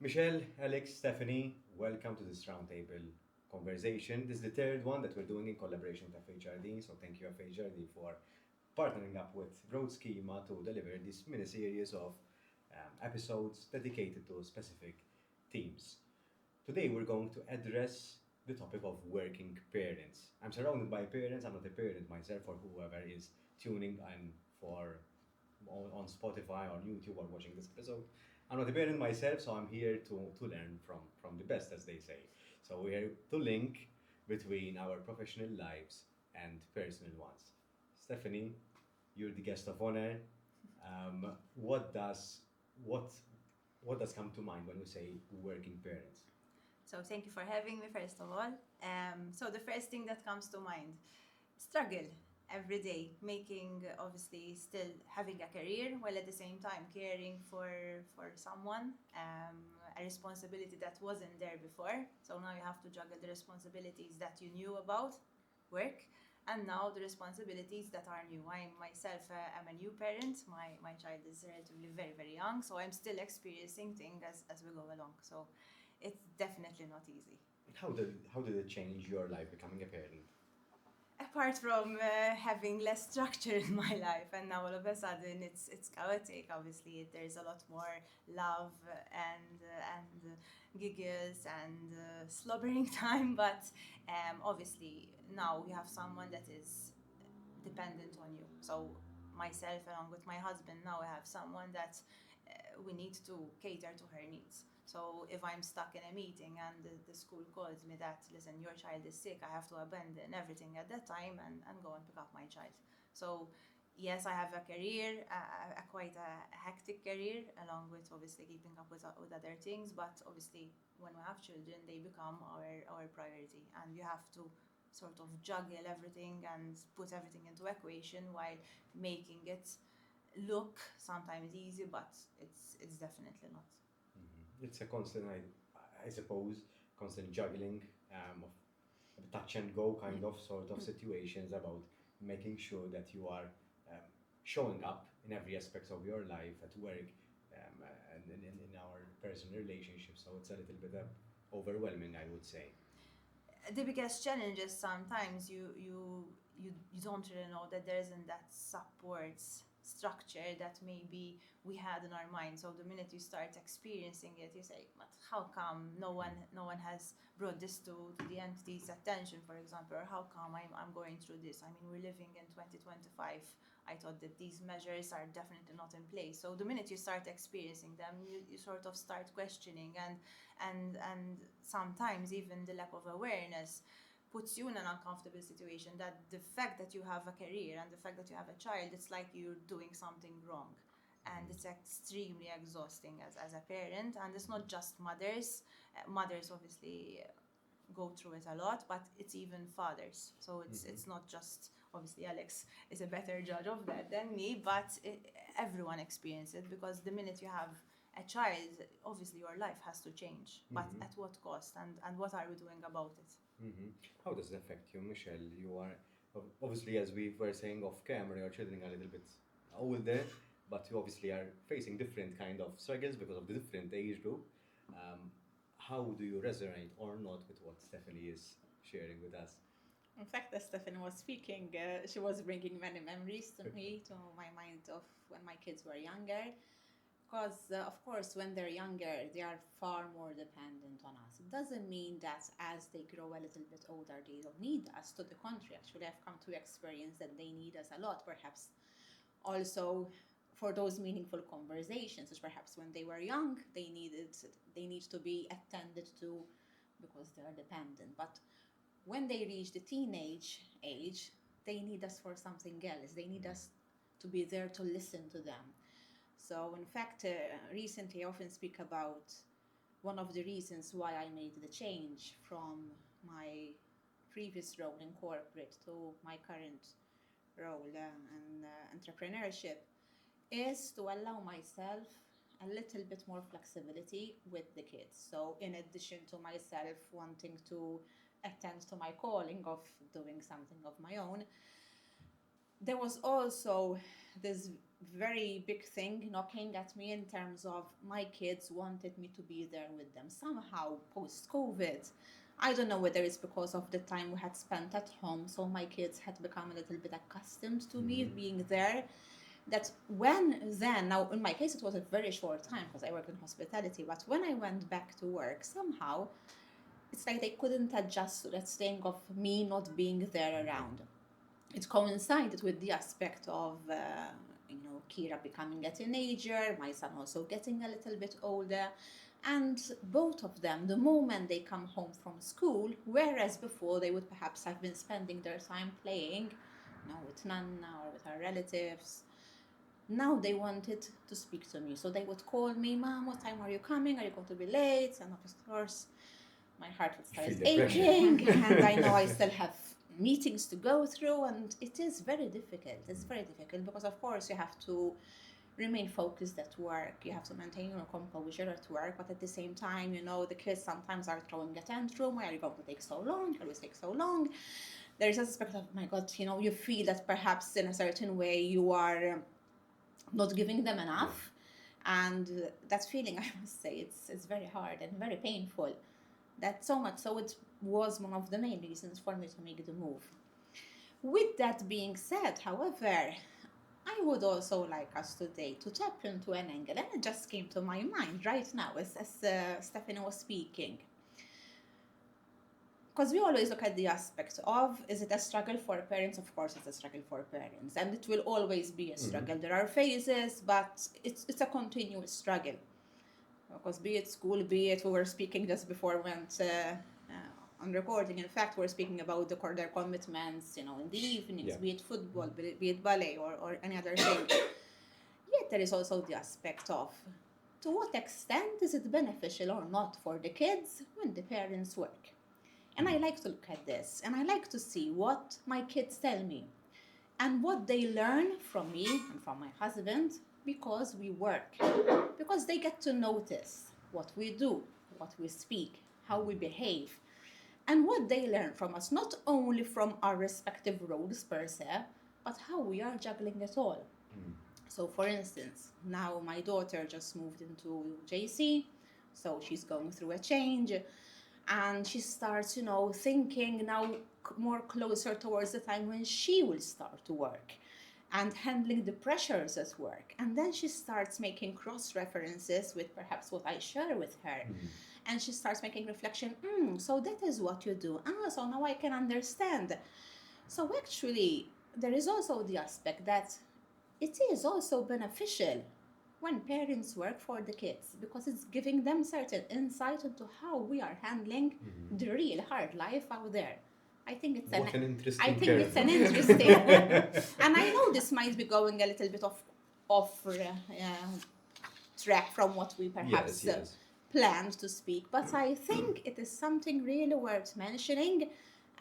Michelle, Alex, Stephanie, welcome to this roundtable conversation. This is the third one that we're doing in collaboration with FHRD, so thank you FHRD for partnering up with GROWTH Schema to deliver this mini-series of episodes dedicated to specific themes. Today we're going to address the topic of working parents. I'm surrounded by parents, I'm not a parent myself, or whoever is tuning in on Spotify or YouTube or watching this episode. I'm not a parent myself, so I'm here to learn from the best, as they say. So we're here to link between our professional lives and personal ones. Stephanie, you're the guest of honor. Um, what does what what does come to mind when we say working parents? So thank you for having me, first of all. So the first thing that comes to mind, struggle every day, making obviously still having a career while at the same time caring for someone, a responsibility that wasn't there before. So now you have to juggle the responsibilities that you knew about work, and now the responsibilities that are new. I myself am a new parent. My child is relatively very young, so I'm still experiencing things as we go along. So it's definitely not easy. How did it change your life becoming a parent? Apart from having less structure in my life, and now all of a sudden it's chaotic. Obviously there's a lot more love and giggles and slobbering time, but obviously now we have someone that is dependent on you. So myself along with my husband, now I have someone that we need to cater to her needs. So if I'm stuck in a meeting and the school calls me that, listen, your child is sick, I have to abandon everything at that time and go and pick up my child. So yes, I have a career, a quite a hectic career, along with obviously keeping up with other things. But obviously, when we have children, they become our priority, and you have to sort of juggle everything and put everything into equation while making it look sometimes easy, but it's definitely not. It's a constant, I suppose, constant juggling of touch and go kind of sort of situations about making sure that you are um, showing up in every aspect of your life at work and in our personal relationships. So it's a little bit overwhelming, I would say. The biggest challenge is sometimes you don't really know that there isn't that support structure that maybe we had in our mind. So the minute you start experiencing it, you say, but how come no one has brought this to the entity's attention, for example, or how come I'm going through this? I mean, we're living in 2025. I thought that these measures are definitely not in place. So the minute you start experiencing them, you sort of start questioning, and sometimes even the lack of awareness puts you in an uncomfortable situation, that the fact that you have a career and the fact that you have a child, it's like you're doing something wrong, and it's extremely exhausting as a parent. And it's not just mothers. Mothers obviously go through it a lot, but it's even fathers. So it's not just, obviously Alex is a better judge of that than me, but everyone experiences it, because the minute you have a child, obviously your life has to change, but at what cost, and what are we doing about it? How does it affect you, Michelle? You are obviously, as we were saying off camera, your children are a little bit older, but you obviously are facing different kind of struggles because of the different age group. How do you resonate or not with what Stephanie is sharing with us? In fact, as Stephanie was speaking, she was bringing many memories to me, to my mind of when my kids were younger. Because, of course, when they're younger, they are far more dependent on us. It doesn't mean that as they grow a little bit older, they don't need us. To the contrary, actually, I've come to experience that they need us a lot, perhaps also for those meaningful conversations, which perhaps when they were young, they need to be attended to because they are dependent. But when they reach the teenage age, they need us for something else. They need us to be there to listen to them. So, in fact, recently I often speak about one of the reasons why I made the change from my previous role in corporate to my current role in entrepreneurship is to allow myself a little bit more flexibility with the kids. So, in addition to myself wanting to attend to my calling of doing something of my own, there was also this very big thing knocking at me in terms of my kids wanted me to be there with them. Somehow, post-COVID, I don't know whether it's because of the time we had spent at home, so my kids had become a little bit accustomed to me being there, that now in my case it was a very short time because I worked in hospitality, but when I went back to work, somehow it's like they couldn't adjust to that thing of me not being there around. It coincided with the aspect of Kira becoming a teenager, my son also getting a little bit older, and both of them, the moment they come home from school, whereas before they would perhaps have been spending their time playing, with Nana or with our relatives, now they wanted to speak to me. So they would call me, Mom, what time are you coming? Are you going to be late? And of course, my heart would start aching, and I know I still have meetings to go through, and it is very difficult. It's very difficult because, of course, you have to remain focused at work. You have to maintain your composure at work, but at the same time, the kids sometimes are throwing a tantrum. Why are you going to take so long? Always take so long. There is an aspect of, my God, you feel that perhaps in a certain way you are not giving them enough, and that feeling, I must say, it's very hard and very painful. That so much so it was one of the main reasons for me to make the move. With that being said, however, I would also like us today to tap into an angle, and it just came to my mind right now as Stephanie was speaking. Because we always look at the aspect of, is it a struggle for parents? Of course it's a struggle for parents, and it will always be a struggle. There are phases, but it's a continuous struggle. Because be it school, be it, we were speaking just before we went on recording, in fact, we're speaking about their commitments, in the evenings, be it football, be it ballet or any other thing. Yet there is also the aspect of, to what extent is it beneficial or not for the kids when the parents work? And I like to look at this, and I like to see what my kids tell me and what they learn from me and from my husband, because we work, because they get to notice what we do, what we speak, how we behave, and what they learn from us, not only from our respective roles per se, but how we are juggling it all. So for instance, now my daughter just moved into JC, so she's going through a change, and she starts, thinking now more closer towards the time when she will start to work and handling the pressures at work. And then she starts making cross-references with perhaps what I share with her. And she starts making reflection, so that is what you do. So now I can understand. So actually, there is also the aspect that it is also beneficial when parents work for the kids, because it's giving them certain insight into how we are handling the real hard life out there. I think it's an interesting, and I know this might be going a little bit off track from what we perhaps planned to speak, but I think it is something really worth mentioning,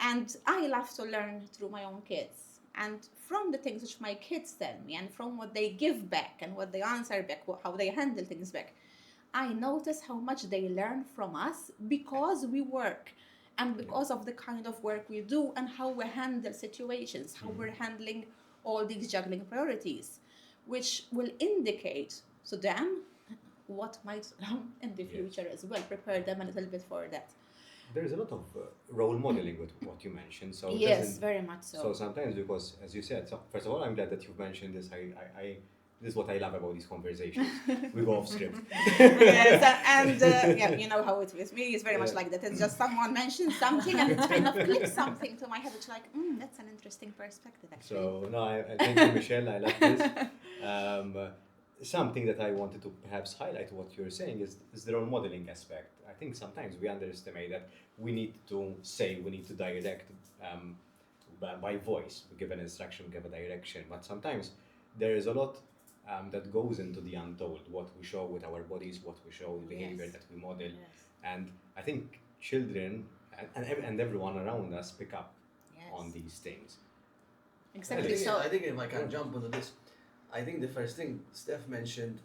and I love to learn through my own kids. And from the things which my kids tell me, and from what they give back and what they answer back, how they handle things back, I notice how much they learn from us because we work. And because of the kind of work we do and how we handle situations, how we're handling all these juggling priorities, which will indicate to them what might come in the future as well, prepare them a little bit for that. There's a lot of role modeling with what you mentioned. So yes, very much so. So sometimes, because as you said, so first of all, I'm glad that you've mentioned this. This is what I love about these conversations. We go off script. Yes, and you know how it is with me. It's very much like that. It's just someone mentions something and it kind of clicks something to my head. It's like, that's an interesting perspective, actually. So, no, I thank you, Michelle. I like this. Something that I wanted to perhaps highlight what you're saying is the role modeling aspect. I think sometimes we underestimate that we need to direct by voice. We give an instruction, we give a direction. But sometimes there is a lot that goes into the untold, what we show with our bodies, what we show, the behavior that we model. And I think children and everyone around us pick up on these things. Exactly. I think if I can jump onto this, I think the first thing Steph mentioned,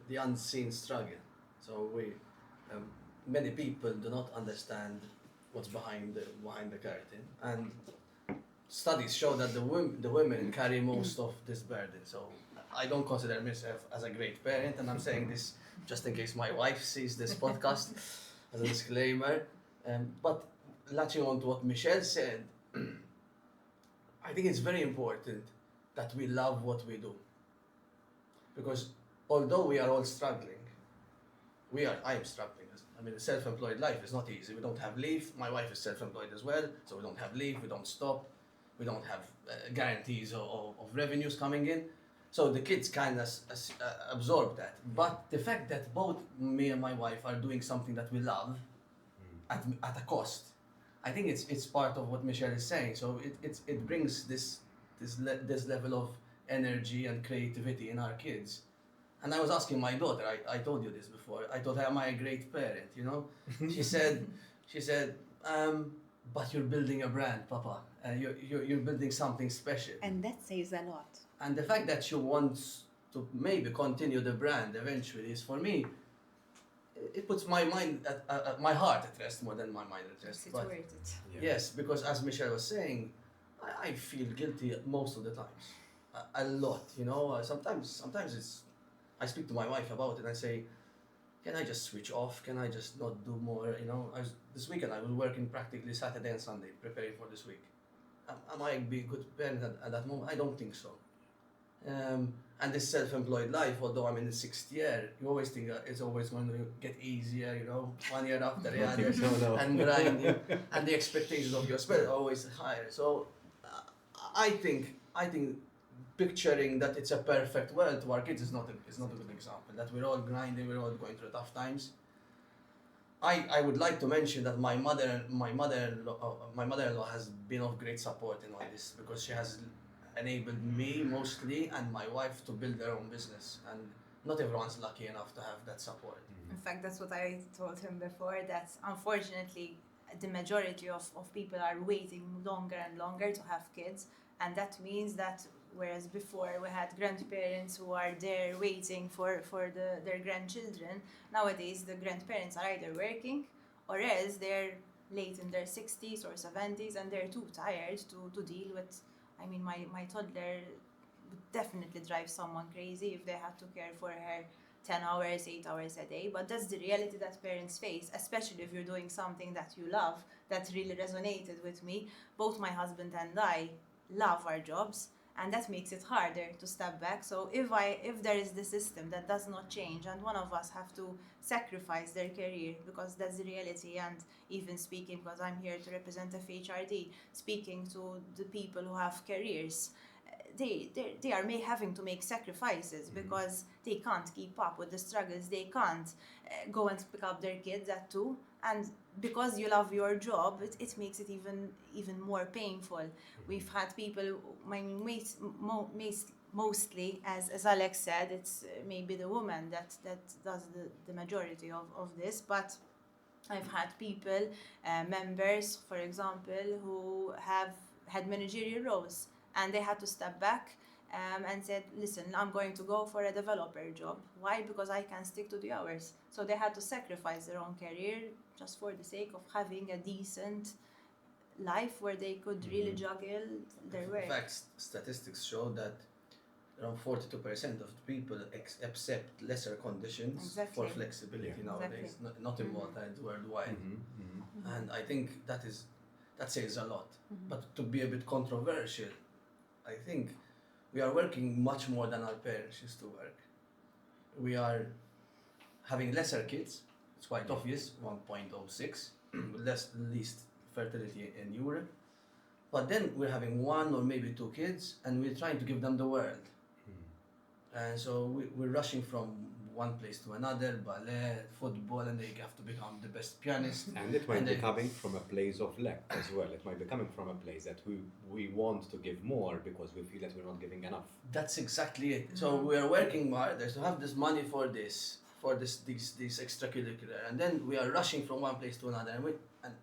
the unseen struggle. So many people do not understand what's behind the curtain, and studies show that the women carry most of this burden. So I don't consider myself as a great parent, and I'm saying this just in case my wife sees this podcast as a disclaimer. But latching on to what Michelle said, I think it's very important that we love what we do. Because although we are all struggling, I am struggling. I mean, the self-employed life is not easy. We don't have leave. My wife is self-employed as well, so we don't have leave, we don't stop, we don't have guarantees of revenues coming in. So the kids kind of absorb that. But the fact that both me and my wife are doing something that we love at a cost, I think it's part of what Michelle is saying. So it brings this level of energy and creativity in our kids. And I was asking my daughter, I told you this before, I told her, am I a great parent, you know? She said, but you're building a brand, Papa. You're building something special. And that says a lot. And the fact that she wants to maybe continue the brand eventually is, for me, it puts my mind, my heart at rest more than my mind at rest. It's But worth it. yes, because as Michelle was saying, I feel guilty most of the times. A lot, you know. Sometimes it's, I speak to my wife about it and I say, can I just switch off? Can I just not do more? You know, this weekend I was working practically Saturday and Sunday, preparing for this week. Am I be a good parent at that moment? I don't think so. And this self-employed life, although I'm in the 6th year, you always think that it's always going to get easier, you know, one year after the other, and grinding, and the expectations of your spouse are always higher. So I think picturing that it's a perfect world to our kids is not a good example. That we're all grinding, we're all going through tough times. I would like to mention that my mother-in-law has been of great support in all this, because she has enabled me mostly and my wife to build their own business, and not everyone's lucky enough to have that support. In fact, that's what I told him before, that unfortunately the majority of people are waiting longer and longer to have kids, and that means that whereas before we had grandparents who are there waiting for their grandchildren, nowadays the grandparents are either working or else they're late in their 60s or 70s and they're too tired to deal with. I mean, my toddler would definitely drive someone crazy if they had to care for her 10 hours, 8 hours a day. But that's the reality that parents face, especially if you're doing something that you love. That really resonated with me. Both my husband and I love our jobs, and that makes it harder to step back. So if there is the system that does not change and one of us have to sacrifice their career, because that's the reality, and even speaking, because I'm here to represent FHRD, speaking to the people who have careers, they are having to make sacrifices because they can't keep up with the struggles. They can't go and pick up their kids at 2, and because you love your job, it makes it even more painful. We've had people, I mean, mostly, as Alex said, it's maybe the woman that does the majority of this, but I've had people, members, for example, who have had managerial roles, and they had to step back and said, listen, I'm going to go for a developer job. Why? Because I can stick to the hours. So they had to sacrifice their own career just for the sake of having a decent life where they could really juggle their work. In fact, statistics show that around 42% of people accept lesser conditions for flexibility nowadays, not in Malta, and worldwide. And I think that says a lot. But to be a bit controversial, I think we are working much more than our parents used to work. We are having lesser kids. It's quite obvious, 1.06, least fertility in Europe. But then we're having 1 or maybe 2 kids, and we're trying to give them the world. And so we're rushing from one place to another, ballet, football, and they have to become the best pianist. And it might be coming from a place of lack as well. It might be coming from a place that we want to give more because we feel that we're not giving enough. That's exactly it. So we are working hard to have this money for this extracurricular, and then we are rushing from one place to another. And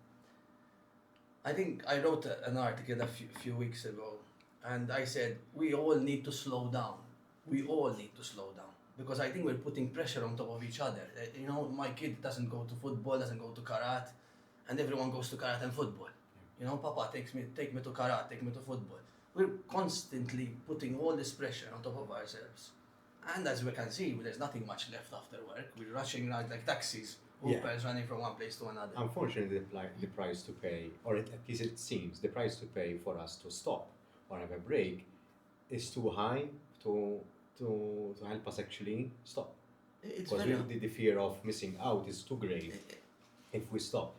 I think I wrote an article a few weeks ago, and I said we all need to slow down. We all need to slow down, because I think we're putting pressure on top of each other. You know, my kid doesn't go to football, doesn't go to karate, and everyone goes to karate and football. You know, Papa take me to karate, take me to football. we're constantly putting all this pressure on top of ourselves. And as we can see, there's nothing much left after work. We're rushing around like taxis, Ubers running from one place to another. Unfortunately, the price to pay, or at least it seems, the price to pay for us to stop or have a break is too high to help us actually stop. It's Because very the fear of missing out is too great if we stop.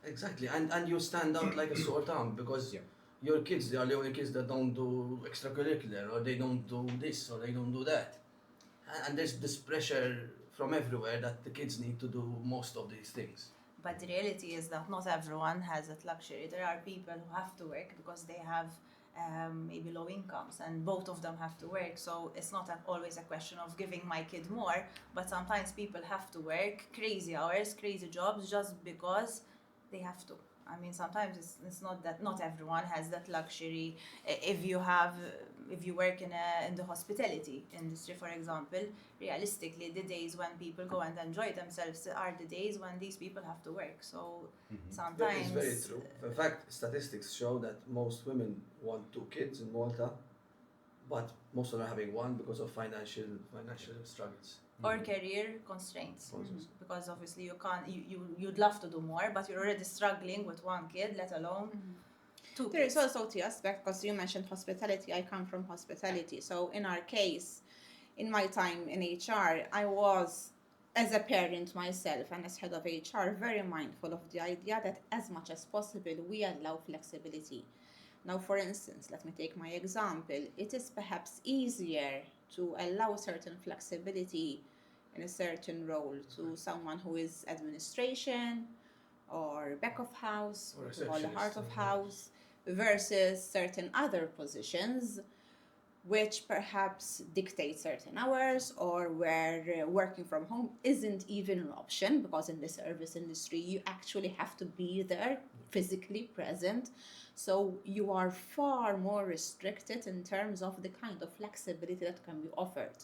exactly, and you stand out like a sore thumb because Yeah. your kids, they are the only kids that don't do extracurricular, or they don't do this, or they don't do that. And there's this pressure from everywhere that the kids need to do most of these things. But the reality is that not everyone has that luxury. There are people who have to work because they have maybe low incomes, and both of them have to work. So it's not always a question of giving my kid more, but sometimes people have to work crazy hours, crazy jobs just because they have to. I mean, sometimes it's not that not everyone has that luxury. If you work in the hospitality industry, for example, realistically, the days when people go and enjoy themselves are the days when these people have to work. So That sometimes is very true. In fact, statistics show that most women want 2 kids in Malta, but most of them are having one because of financial struggles. or career constraints, Also. because obviously you can't. You'd love to do more, but you're already struggling with one kid, let alone two There is kids. also the aspect, because you mentioned hospitality, I come from hospitality. So in our case, in my time in HR, I was, as a parent myself and as head of HR, very mindful of the idea that as much as possible, we allow flexibility. Now, for instance, let me take my example. It is perhaps easier to allow certain flexibility in a certain role to someone who is administration or back of house Or or the heart of receptionist. house versus certain other positions which perhaps dictate certain hours, or where working from home isn't even an option, because in the service industry you actually have to be there physically present. So you are far more restricted in terms of the kind of flexibility that can be offered.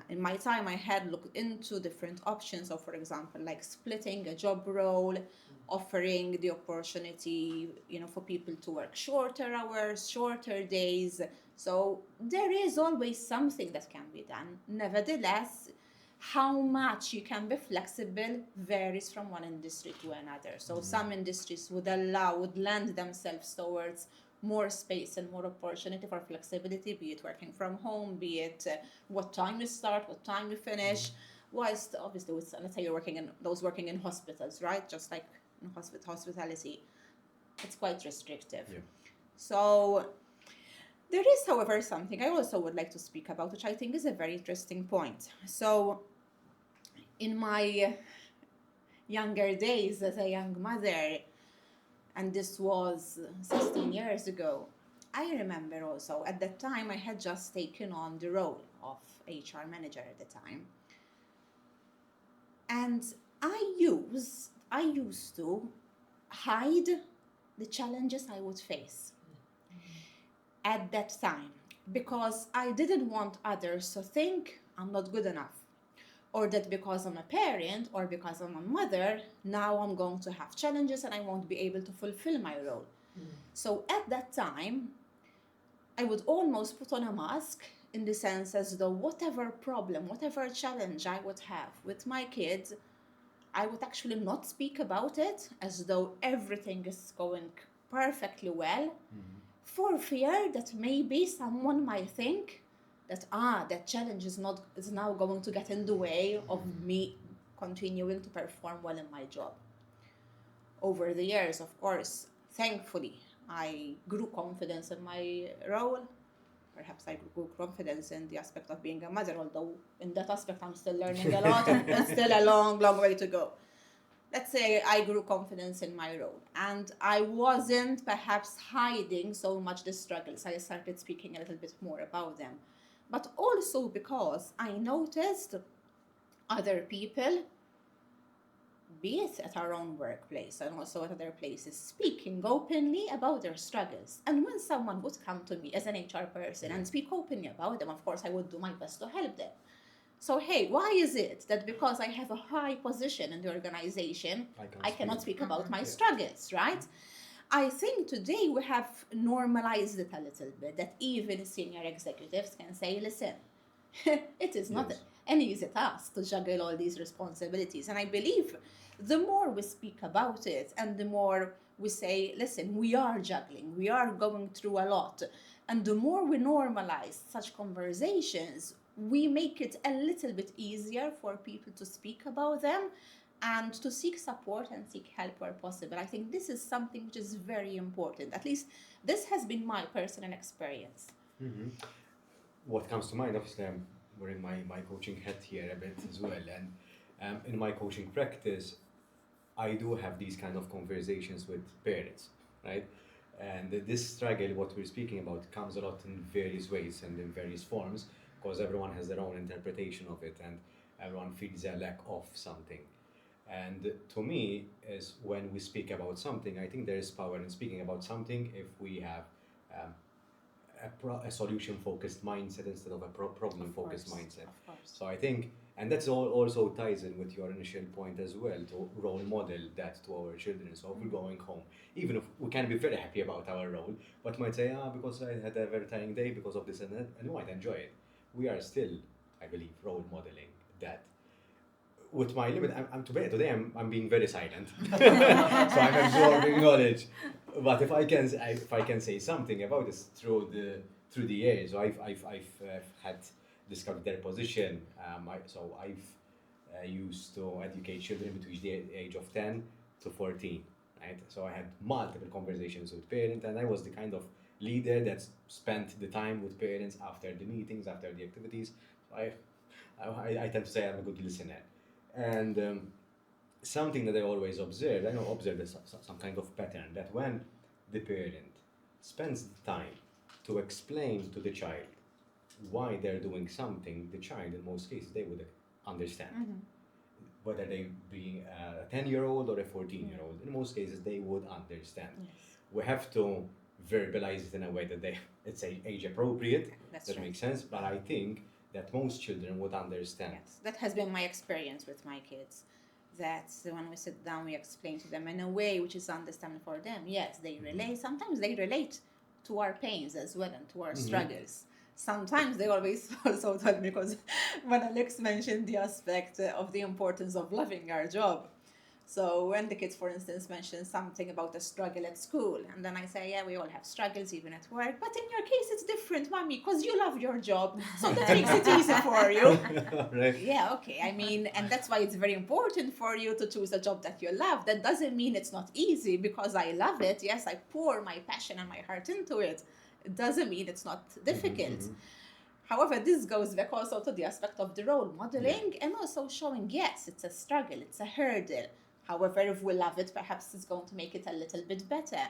In my time, I had looked into different options. So, for example, like splitting a job role, offering the opportunity, for people to work shorter hours, shorter days. So there is always something that can be done. Nevertheless, how much you can be flexible varies from one industry to another. So some industries would lend themselves towards more space and more opportunity for flexibility, be it working from home, be it what time you start, what time you finish. Whilst obviously, let's say you're working in hospitals, right? Just like in hospitality, it's quite restrictive. Yeah. So there is, however, something I also would like to speak about, which I think is a very interesting point. So in my younger days as a young mother, and this was 16 years ago, I remember also at that time I had just taken on the role of HR manager at the time. And I used to hide the challenges I would face at that time, because I didn't want others to think I'm not good enough, or that because I'm a parent or because I'm a mother, now I'm going to have challenges and I won't be able to fulfill my role. So at that time, I would almost put on a mask, in the sense as though whatever problem, whatever challenge I would have with my kids, I would actually not speak about it, as though everything is going perfectly well, for fear that maybe someone might think that that challenge is now going to get in the way of me continuing to perform well in my job. Over the years, of course, thankfully, I grew confidence in my role. Perhaps I grew confidence in the aspect of being a mother, although in that aspect I'm still learning a lot and it's still a long, long way to go. Let's say I grew confidence in my role, and I wasn't perhaps hiding so much the struggles. I started speaking a little bit more about them. But also because I noticed other people, be it at our own workplace and also at other places, speaking openly about their struggles. And when someone would come to me as an HR person and speak openly about them, of course I would do my best to help them. So hey, why is it that because I have a high position in the organization, I cannot speak about my struggles, right? I think today we have normalized it a little bit, that even senior executives can say, listen, it is not Yes. an easy task to juggle all these responsibilities. And I believe the more we speak about it and the more we say, listen, we are juggling, we are going through a lot, and the more we normalize such conversations, we make it a little bit easier for people to speak about them and to seek support and seek help where possible. I think this is something which is very important. At least this has been my personal experience. What comes to mind, obviously, I'm wearing my coaching hat here a bit as well. And in my coaching practice, I do have these kind of conversations with parents, right? And this struggle, what we're speaking about, comes a lot in various ways and in various forms, because everyone has their own interpretation of it and everyone feels a lack of something. And to me, is when we speak about something, I think there is power in speaking about something if we have a solution-focused mindset instead of a problem-focused mindset. Of course. So I think, and that's all also ties in with your initial point as well, to role model that to our children. So if we're going home, even if we can be very happy about our role, but might say, because I had a very tiring day because of this and that, and we might enjoy it. We are still, I believe, role modeling that. With my limit, today I'm being very silent, so I'm absorbing knowledge. But if I can say something about this through the years, so I've had discovered their position. I've used to educate children between the age of 10 to 14, right? So I had multiple conversations with parents, and I was the kind of leader that spent the time with parents after the meetings, after the activities. So I tend to say I'm a good listener. And something that I always observed, some kind of pattern, that when the parent spends the time to explain to the child why they're doing something, the child, in most cases, they would understand. Whether they be a 10-year-old or a 14-year-old, in most cases, they would understand. Yes. We have to verbalize it in a way that it's age appropriate, That's that right. makes sense, but I think that most children would understand. Yes, that has been my experience with my kids. That when we sit down, we explain to them in a way which is understandable for them. Yes, they relate. Sometimes they relate to our pains as well and to our struggles. Sometimes they always also tell me, because when Alex mentioned the aspect of the importance of loving our job. So when the kids, for instance, mention something about a struggle at school, and then I say, yeah, we all have struggles even at work, but in your case it's different, mommy, because you love your job, so that makes it easy for you. Right? Yeah, okay. I mean, and that's why it's very important for you to choose a job that you love. That doesn't mean it's not easy, because I love it. Yes, I pour my passion and my heart into it. It doesn't mean it's not difficult. However, this goes back also to the aspect of the role modeling and also showing, yes, it's a struggle, it's a hurdle. However, if we love it, perhaps it's going to make it a little bit better.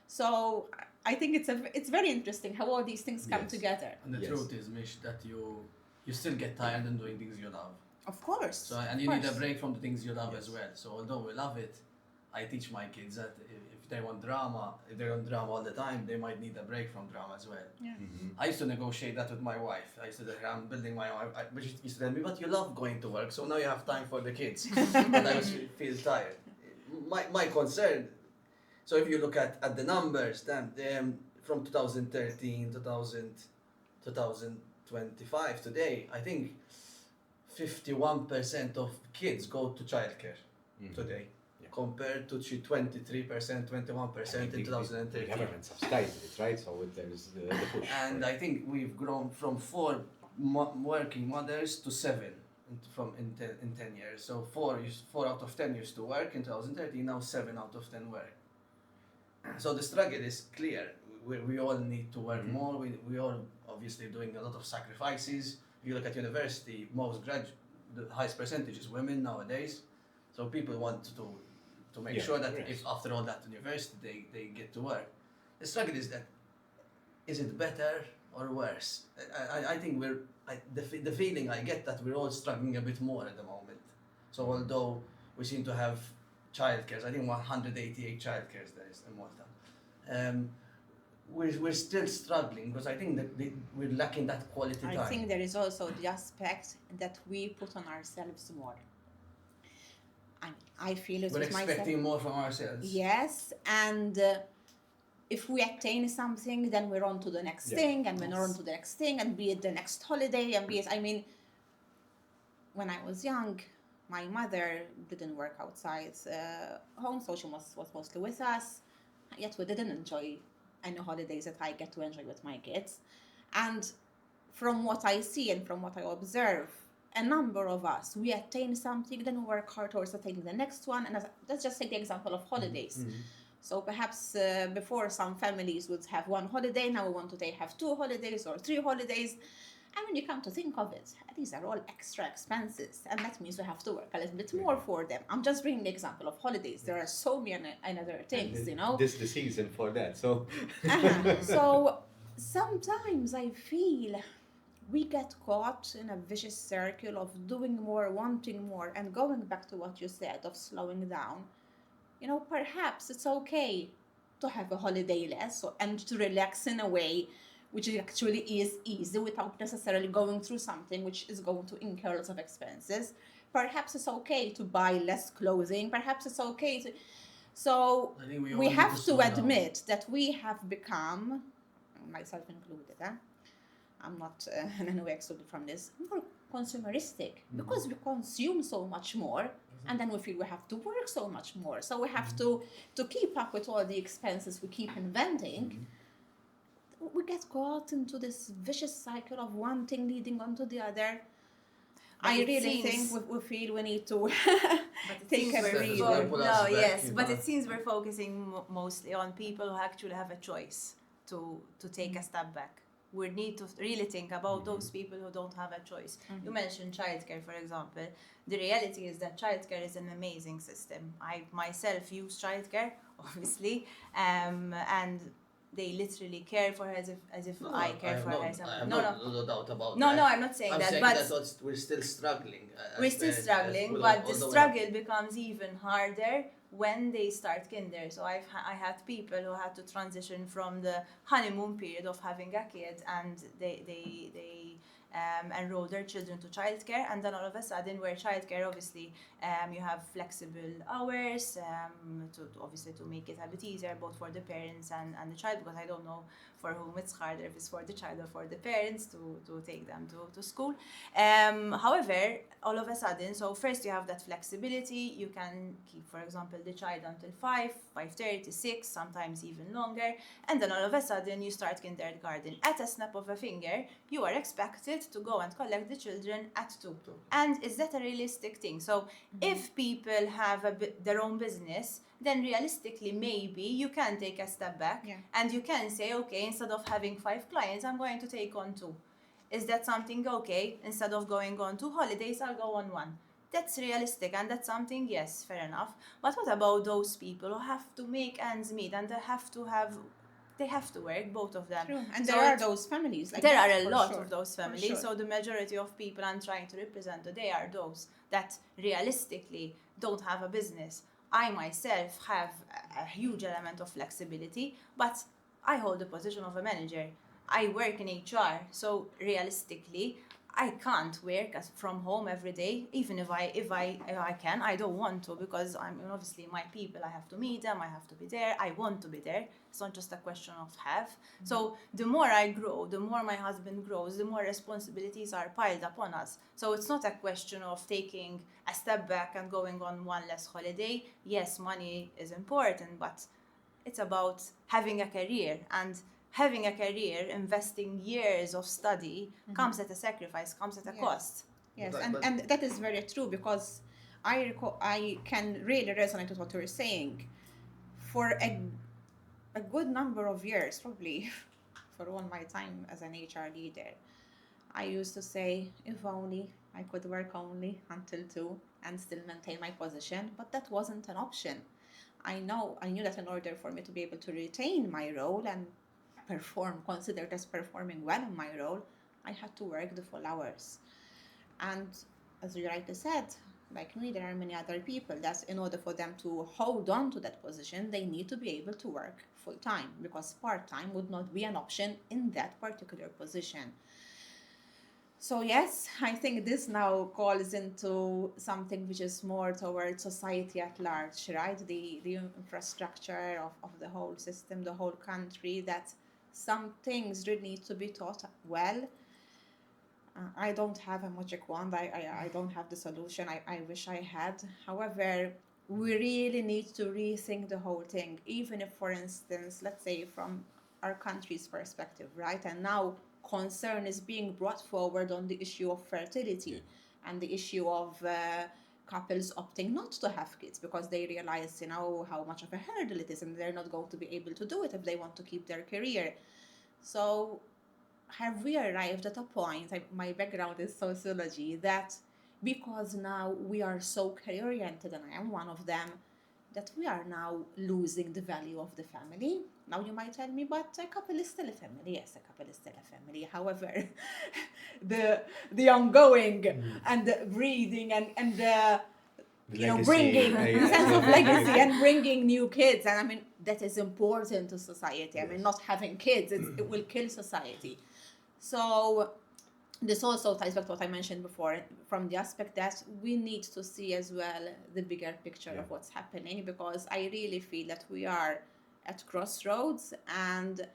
So I think it's very interesting how all these things come Yes. together. And the Yes. truth is, Mish, that you still get tired in doing things you love. Of course. So and you of need a course. break from the things you love Yes. as well. So although we love it, I teach my kids that if they want drama, if they want drama all the time, they might need a break from drama as well. Yeah. I used to negotiate that with my wife. I used to say, I'm building my wife. But she used to tell me, but you love going to work, so now you have time for the kids. And I feel tired. My concern, so if you look at the numbers, then from 2013 to 2025 today, I think 51% of kids go to childcare today, Yeah. compared to 23%, 21% in 2013. The government subsidizes it, right? So there's the push. And I think we've grown from 4 working mothers to 7 in 10 years. So 4 out of 10 used to work in 2013, now 7 out of 10 work. So the struggle is clear. We all need to work more. We all obviously doing a lot of sacrifices. If you look at university, the highest percentage is women nowadays. So people want to make sure that yes. if after all that university they get to work. The struggle is that, is it better or worse? I think the feeling I get that we're all struggling a bit more at the moment. So although we seem to have childcares, I think 188 childcares there is in Malta. We're still struggling because I think that we're lacking that quality time. I think there is also the aspect that we put on ourselves more. I feel it We're with myself. expecting more from ourselves. Yes, and if we attain something, then we're on to the next thing, and we're on to the next thing, and be it the next holiday, and be it, I mean, when I was young, my mother didn't work outside home, so she was mostly with us, yet we didn't enjoy any holidays that I get to enjoy with my kids. And from what I see and from what I observe, a number of us, we attain something, then we work hard towards attaining the next one. And let's just take the example of holidays. So perhaps before, some families would have one holiday, now we want to have 2 holidays or 3 holidays. And when you come to think of it, these are all extra expenses, and that means we have to work a little bit more for them. I'm just bringing the example of holidays. There are so many other things, you know. This is the season for that, so. So sometimes I feel we get caught in a vicious circle of doing more, wanting more, and going back to what you said of slowing down. You know, perhaps it's okay to have a holiday less and to relax in a way which actually is easy without necessarily going through something which is going to incur lots of expenses. Perhaps it's okay to buy less clothing. Perhaps it's okay to... So we have to admit that we have become, myself included, I'm not in any way excluded from this, more consumeristic, because we consume so much more, and then we feel we have to work so much more. So we have to keep up with all the expenses we keep inventing. We get caught into this vicious cycle of one thing leading on to the other. I really think we feel we need to take a breather. But it seems we're focusing mostly on people who actually have a choice to take a step back. We need to really think about those people who don't have a choice. You mentioned childcare, for example. The reality is that childcare is an amazing system. I myself use childcare, obviously, and they literally care for her as if I care for her. No doubt about that. No, I'm not saying that. But we're still struggling. We're still struggling, but the struggle becomes even harder when they start kinder. So I had people who had to transition from the honeymoon period of having a kid, and they enroll their children to childcare, and then all of a sudden, where childcare obviously you have flexible hours to make it a bit easier both for the parents and the child, because I don't know for whom it's harder, if it's for the child or for the parents to take them to school. However, all of a sudden, so first you have that flexibility. You can keep, for example, the child until 5:30, 6, sometimes even longer, and then all of a sudden you start kindergarten. At a snap of a finger, you are expected to go and collect the children at 2. And is that a realistic thing? So if people have their own business, then realistically maybe you can take a step back and you can say, okay, instead of having 5 clients, I'm going to take on 2. Is that something okay? Instead of going on 2 holidays, I'll go on 1. That's realistic, and that's something, yes, fair enough. But what about those people who have to make ends meet, and they have to work, both of them? True. And so there are those families. There are a lot of those families. So the majority of people I'm trying to represent today are those that realistically don't have a business. I myself have a huge element of flexibility, but I hold the position of a manager. I work in HR, so realistically, I can't work from home every day, even if I can. I don't want to, because I'm obviously my people. I have to meet them. I have to be there. I want to be there. It's not just a question of have. So the more I grow, the more my husband grows, the more responsibilities are piled upon us. So it's not a question of taking a step back and going on 1 less holiday. Yes, money is important, but it's about having a career, and having a career, investing years of study, comes at a sacrifice, comes at a cost. Yes, and that is very true, because I can really resonate with what you're saying. For a good number of years, probably for all my time as an HR leader, I used to say, if only I could work only until 2 and still maintain my position, but that wasn't an option. I knew that in order for me to be able to retain my role and considered as performing well in my role, I had to work the full hours. And as you rightly said, like me, there are many other people that in order for them to hold on to that position, they need to be able to work full time, because part time would not be an option in that particular position. So yes, I think this now calls into something which is more towards society at large, right? The infrastructure of the whole system, the whole country, that some things really need to be taught well. I don't have a magic wand. I don't have the solution. I wish I had. However, we really need to rethink the whole thing, even if, for instance, let's say from our country's perspective, right? And now concern is being brought forward on the issue of fertility and the issue of couples opting not to have kids because they realize, how much of a hurdle it is, and they're not going to be able to do it if they want to keep their career. So have we arrived at a point, my background is sociology, that because now we are so career oriented, and I am one of them, that we are now losing the value of the family. Now you might tell me, but a couple is still a family. Yes, a couple is still a family. However, the ongoing and the breathing and the bringing the sense of legacy and bringing new kids, and I mean that is important to society. I mean, not having kids, it will kill society. So this also ties back to what I mentioned before, from the aspect that we need to see as well the bigger picture of what's happening, because I really feel that we are at crossroads, and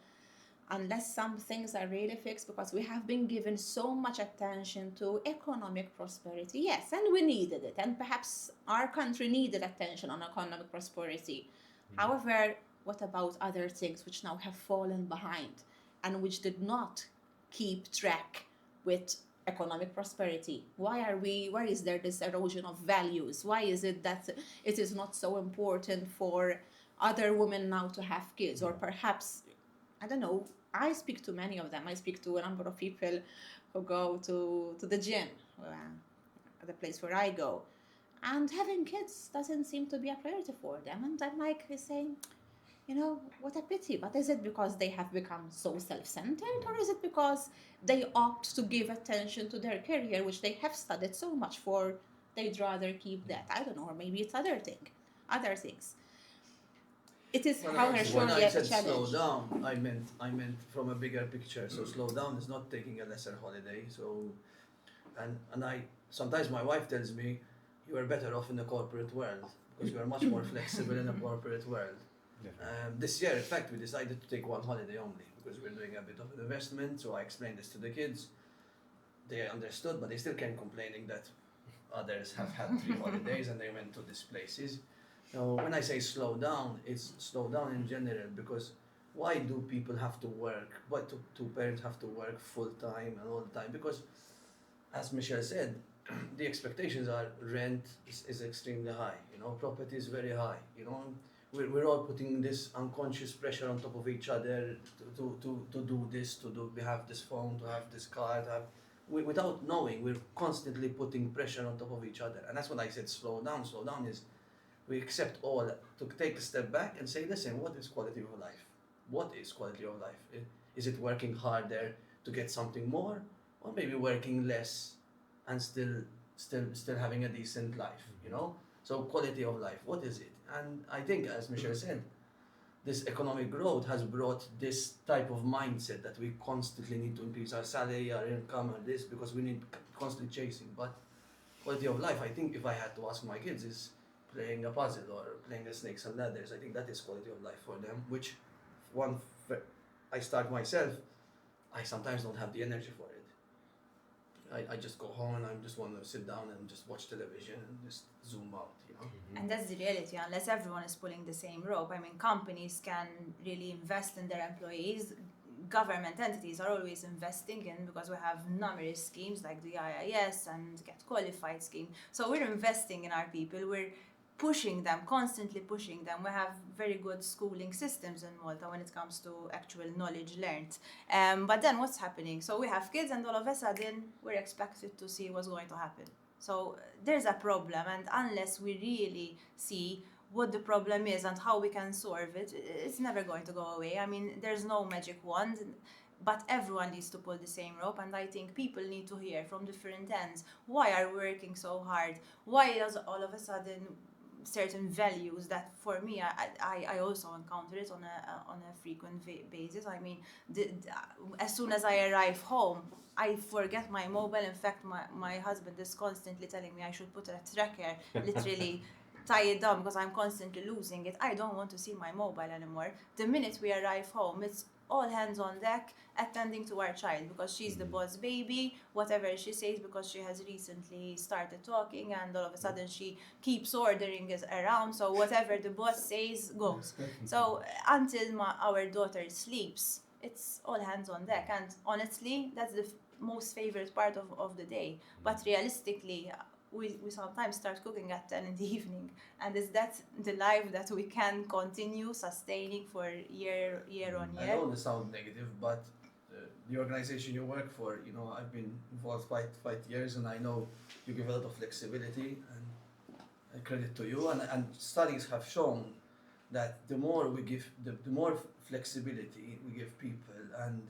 unless some things are really fixed, because we have been given so much attention to economic prosperity, yes, and we needed it, and perhaps our country needed attention on economic prosperity. However, what about other things which now have fallen behind and which did not keep track with economic prosperity? Why is there this erosion of values? Why is it that it is not so important for other women now to have kids? Or perhaps, I don't know, I speak to many of them. I speak to a number of people who go to the gym, the place where I go, and having kids doesn't seem to be a priority for them. And I'm like saying, what a pity. But is it because they have become so self-centered, or is it because they opt to give attention to their career, which they have studied so much for? They'd rather keep that. I don't know, or maybe it's other things. It is, however, surely when I a said challenge. slow down, I meant from a bigger picture. So slow down is not taking a lesser holiday. So, and I sometimes my wife tells me, you are better off in the corporate world because you are much more flexible in the corporate world. This year, in fact, we decided to take one holiday only because we're doing a bit of an investment. So I explained this to the kids. They understood, but they still came complaining that others have had 3 holidays and they went to these places. Now, when I say slow down, it's slow down in general, because why do people have to work? Why do parents have to work full time and all the time? Because, as Michelle said, the expectations are rent is extremely high. Property is very high. We're all putting this unconscious pressure on top of each other to do this, we have this phone, to have this car, without knowing, we're constantly putting pressure on top of each other. And that's when I said slow down. Slow down is we accept all, to take a step back and say, listen, what is quality of life? What is quality of life? Is it working harder to get something more, or maybe working less and still having a decent life? So quality of life, what is it? And I think, as Michelle said, this economic growth has brought this type of mindset that we constantly need to increase our salary, our income, or this, because we need constantly chasing. But quality of life, I think if I had to ask my kids, is playing a puzzle or playing the snakes and ladders. I think that is quality of life for them, which I start myself, I sometimes don't have the energy for it. I just go home and I just want to sit down and just watch television and just zoom out, And that's the reality. Unless everyone is pulling the same rope, I mean, companies can really invest in their employees. Government entities are always investing in, because we have numerous schemes like the IIS and Get Qualified scheme. So we're investing in our people. We're pushing them, constantly pushing them. We have very good schooling systems in Malta when it comes to actual knowledge learned. But then what's happening? So we have kids, and all of a sudden we're expected to see what's going to happen. So there's a problem, and unless we really see what the problem is and how we can solve it, it's never going to go away. I mean, there's no magic wand, but everyone needs to pull the same rope, and I think people need to hear from different ends. Why are we working so hard? Why does all of a sudden certain values that for me I also encounter it on a frequent basis. I mean, as soon as I arrive home, I forget my mobile. In fact, my husband is constantly telling me I should put a tracker, literally tie it down, because I'm constantly losing it. I don't want to see my mobile anymore. The minute we arrive home, it's all hands on deck, attending to our child, because she's the boss baby. Whatever she says, because she has recently started talking, and all of a sudden she keeps ordering us around, so whatever the boss says goes. So until our daughter sleeps, it's all hands on deck, and honestly, that's the most favorite part of the day. But realistically, we sometimes start cooking at 10 in the evening, and is that the life that we can continue sustaining for year on I year? know this sounds negative, but the organization you work for, you know, I've been involved quite years, and I know you give a lot of flexibility, and credit to you. And studies have shown that the more we give, the more flexibility we give people, and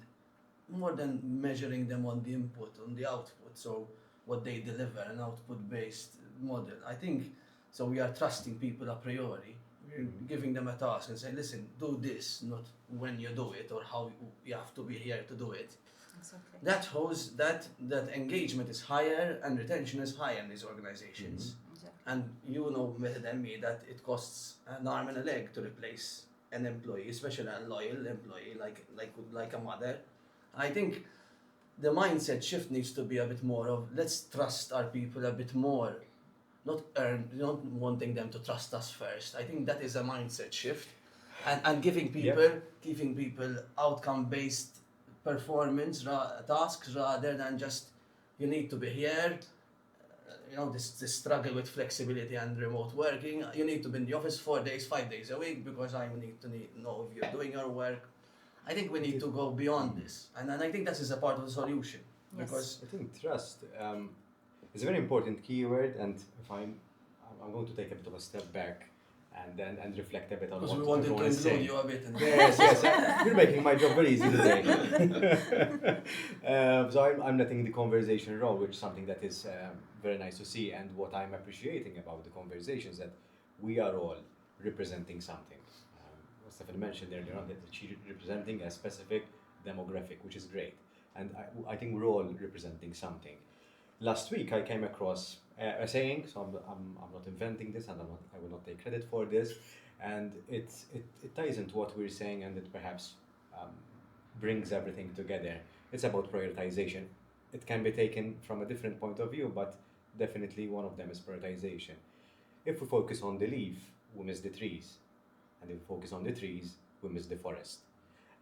more than measuring them on the input, on the output, so what they deliver, an output-based model. I think, so we are trusting people a priori. We're giving them a task and saying, listen, do this, not when you do it or how you have to be here to do it. Exactly. That shows that engagement is higher and retention is higher in these organizations. Exactly. And you know better than me that it costs an arm and a leg to replace an employee, especially a loyal employee like a mother. I think the mindset shift needs to be a bit more of, let's trust our people a bit more, not wanting them to trust us first. I think that is a mindset shift, and giving people outcome-based performance tasks rather than just you need to be here. You know, this struggle with flexibility and remote working. You need to be in the office 4 days, 5 days a week because I need to know if you're doing your work. I think we need to go beyond this, and I think that is a part of the solution. Yes. Because I think trust is a very important keyword, and if I'm going to take a bit of a step back and reflect a bit on because what we wanted to everyone is include saying. you a bit. Yes, you're making my job very easy today. So I'm letting the conversation roll, which is something that is very nice to see, and what I'm appreciating about the conversations that we are all representing something. What Stephanie mentioned earlier on, that she's representing a specific demographic, which is great, and I think we're all representing something. Last week I came across a saying, so I'm not inventing this, and I will not take credit for this, and it ties into what we're saying, and it perhaps brings everything together. It's about prioritization. It can be taken from a different point of view, but definitely one of them is prioritization. If we focus on the leaf, we miss the trees, and if we focus on the trees, we miss the forest.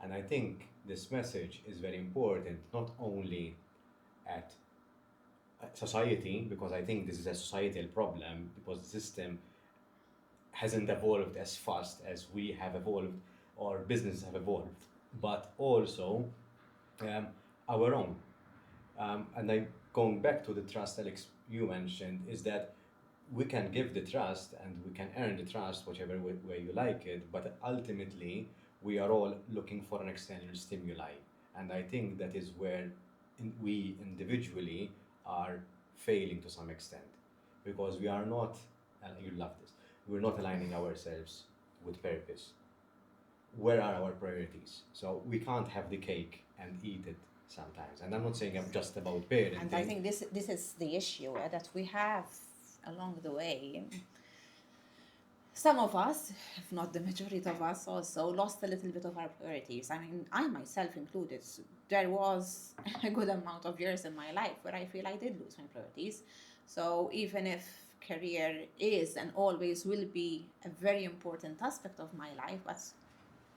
And I think this message is very important, not only at society, because I think this is a societal problem, because the system hasn't evolved as fast as we have evolved or businesses have evolved, but also our own. And I'm going back to the trust, Alex, you mentioned, is that we can give the trust and we can earn the trust, whichever way you like it, but ultimately we are all looking for an external stimuli. And I think that is where we individually are failing to some extent, because we are not, and you love this, we're not aligning ourselves with purpose. Where are our priorities? So we can't have the cake and eat it sometimes. And I'm not saying I'm just about parenting. And I think this is the issue that we have along the way. Some of us, if not the majority of us, also lost a little bit of our priorities. I mean, I myself included. There was a good amount of years in my life where I feel I did lose my priorities. So even if career is and always will be a very important aspect of my life, but